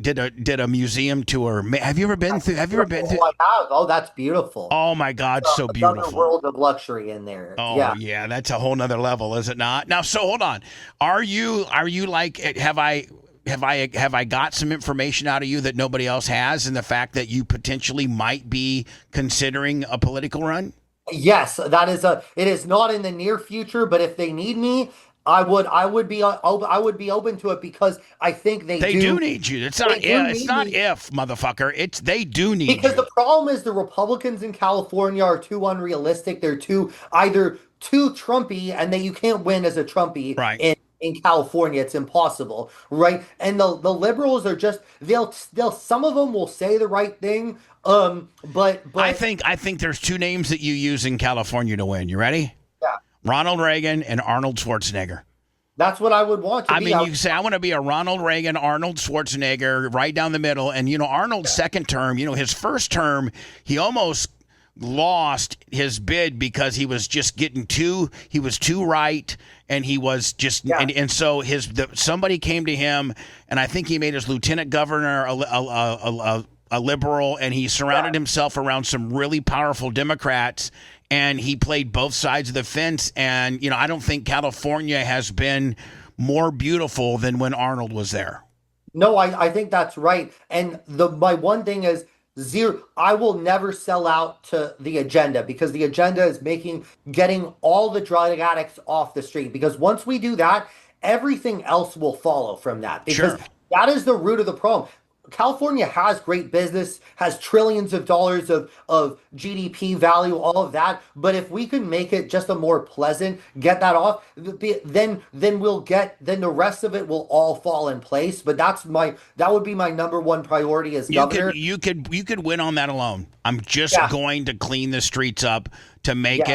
did a museum tour. Have you ever been through? Have you ever been Beautiful. through? I have. Oh, that's beautiful. Oh my God, so Another beautiful. world of luxury in there. Oh Yeah. yeah, that's a whole nother level, is it not? Now, so hold on. Are you like have I got some information out of you that nobody else has, and the fact that you potentially might be considering a political run? Yes, it is not in the near future, but if they need me, I would be open to it because I think They do need you. It's they not do if. It's need not me. if, motherfucker. It's they do need Because you. the problem is the Republicans in California are too unrealistic. They're either too Trumpy, and you can't win as a Trumpy Right. in California. It's impossible, right? And the liberals are just they'll some of them will say the right thing, I but think I think there's two names that you use in California to win. You ready? yeah, Ronald Reagan and Arnold Schwarzenegger. that's what I would want to I be. mean, you can say I want to be a Ronald Reagan, Arnold Schwarzenegger, right down the middle. And Arnold's second term, his first term, he almost lost his bid because he was too right, and he was just Yeah, and so somebody came to him, and I think he made his lieutenant governor a liberal, and he yeah. surrounded himself around some really powerful Democrats, and he played both sides of the fence. And I don't think California has been more beautiful than when Arnold was there. No, I think that's right. And my one thing is zero. I will never sell out to the agenda because the agenda is getting all the drug addicts off the street. Because once we do that, everything else will follow from that. Because Sure. that is the root of the problem. California has great business, has trillions of dollars of GDP value, all of that. But if we could make it just a more pleasant, get that off, then the rest of it will all fall in place. But that would be my number one priority as You could governor. you could win on that alone. I'm just Yeah, going to clean the streets up to yeah.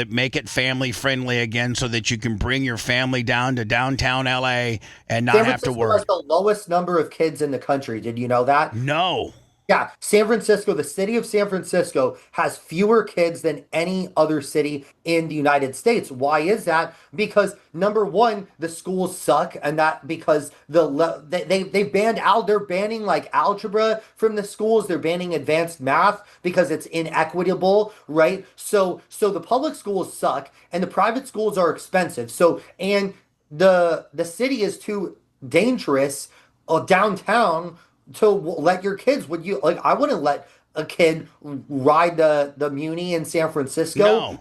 make it family friendly again, so that you can bring your family down to downtown LA and San not have to Francisco worry. has the lowest number of kids in the country. Did you know that? No. Yeah, San Francisco, the city of San Francisco has fewer kids than any other city in the United States. Why is that? Because number one, the schools suck, and that because they banned they're banning like algebra from the schools. They're banning advanced math because it's inequitable, right? So the public schools suck, and the private schools are expensive. And the city is too dangerous downtown to let your kids. Would you like? I wouldn't let a kid ride the Muni in San Francisco. No.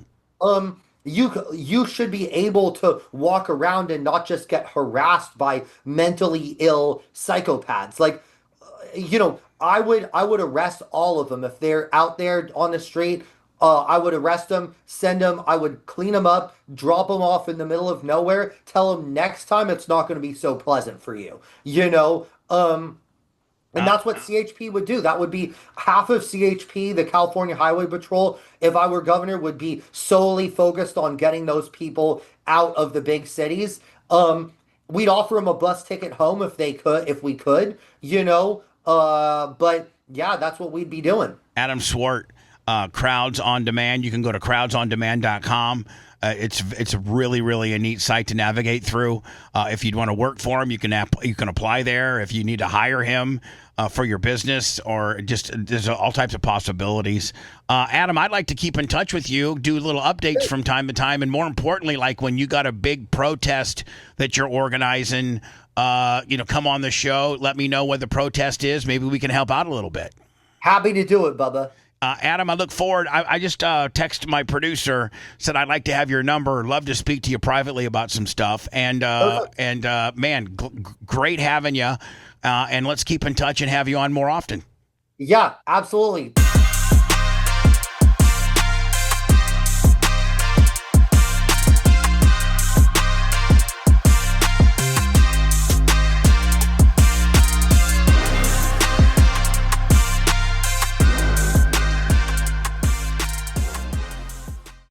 You should be able to walk around and not just get harassed by mentally ill psychopaths. Like, I would arrest all of them if they're out there on the street. I would arrest them, send them. I would clean them up, drop them off in the middle of nowhere. Tell them next time it's not going to be so pleasant for you. And that's what CHP would do. That would be half of CHP, the California Highway Patrol, if I were governor, would be solely focused on getting those people out of the big cities. We'd offer them a bus ticket home if we could, but yeah, that's what we'd be doing. Adam Swart, Crowds on Demand. You can go to crowdsondemand.com. It's really, really a neat site to navigate through. If you'd want to work for him, you can apply there. If you need to hire him for your business, or just there's all types of possibilities. Adam, I'd like to keep in touch with you, do little updates from time to time, and more importantly, like when you got a big protest that you're organizing, come on the show. Let me know what the protest is. Maybe we can help out a little bit. Happy to do it, Bubba. Adam, I look forward. I just texted my producer, said I'd like to have your number. Love to speak to you privately about some stuff. And man, great having you. And let's keep in touch and have you on more often. Yeah, absolutely.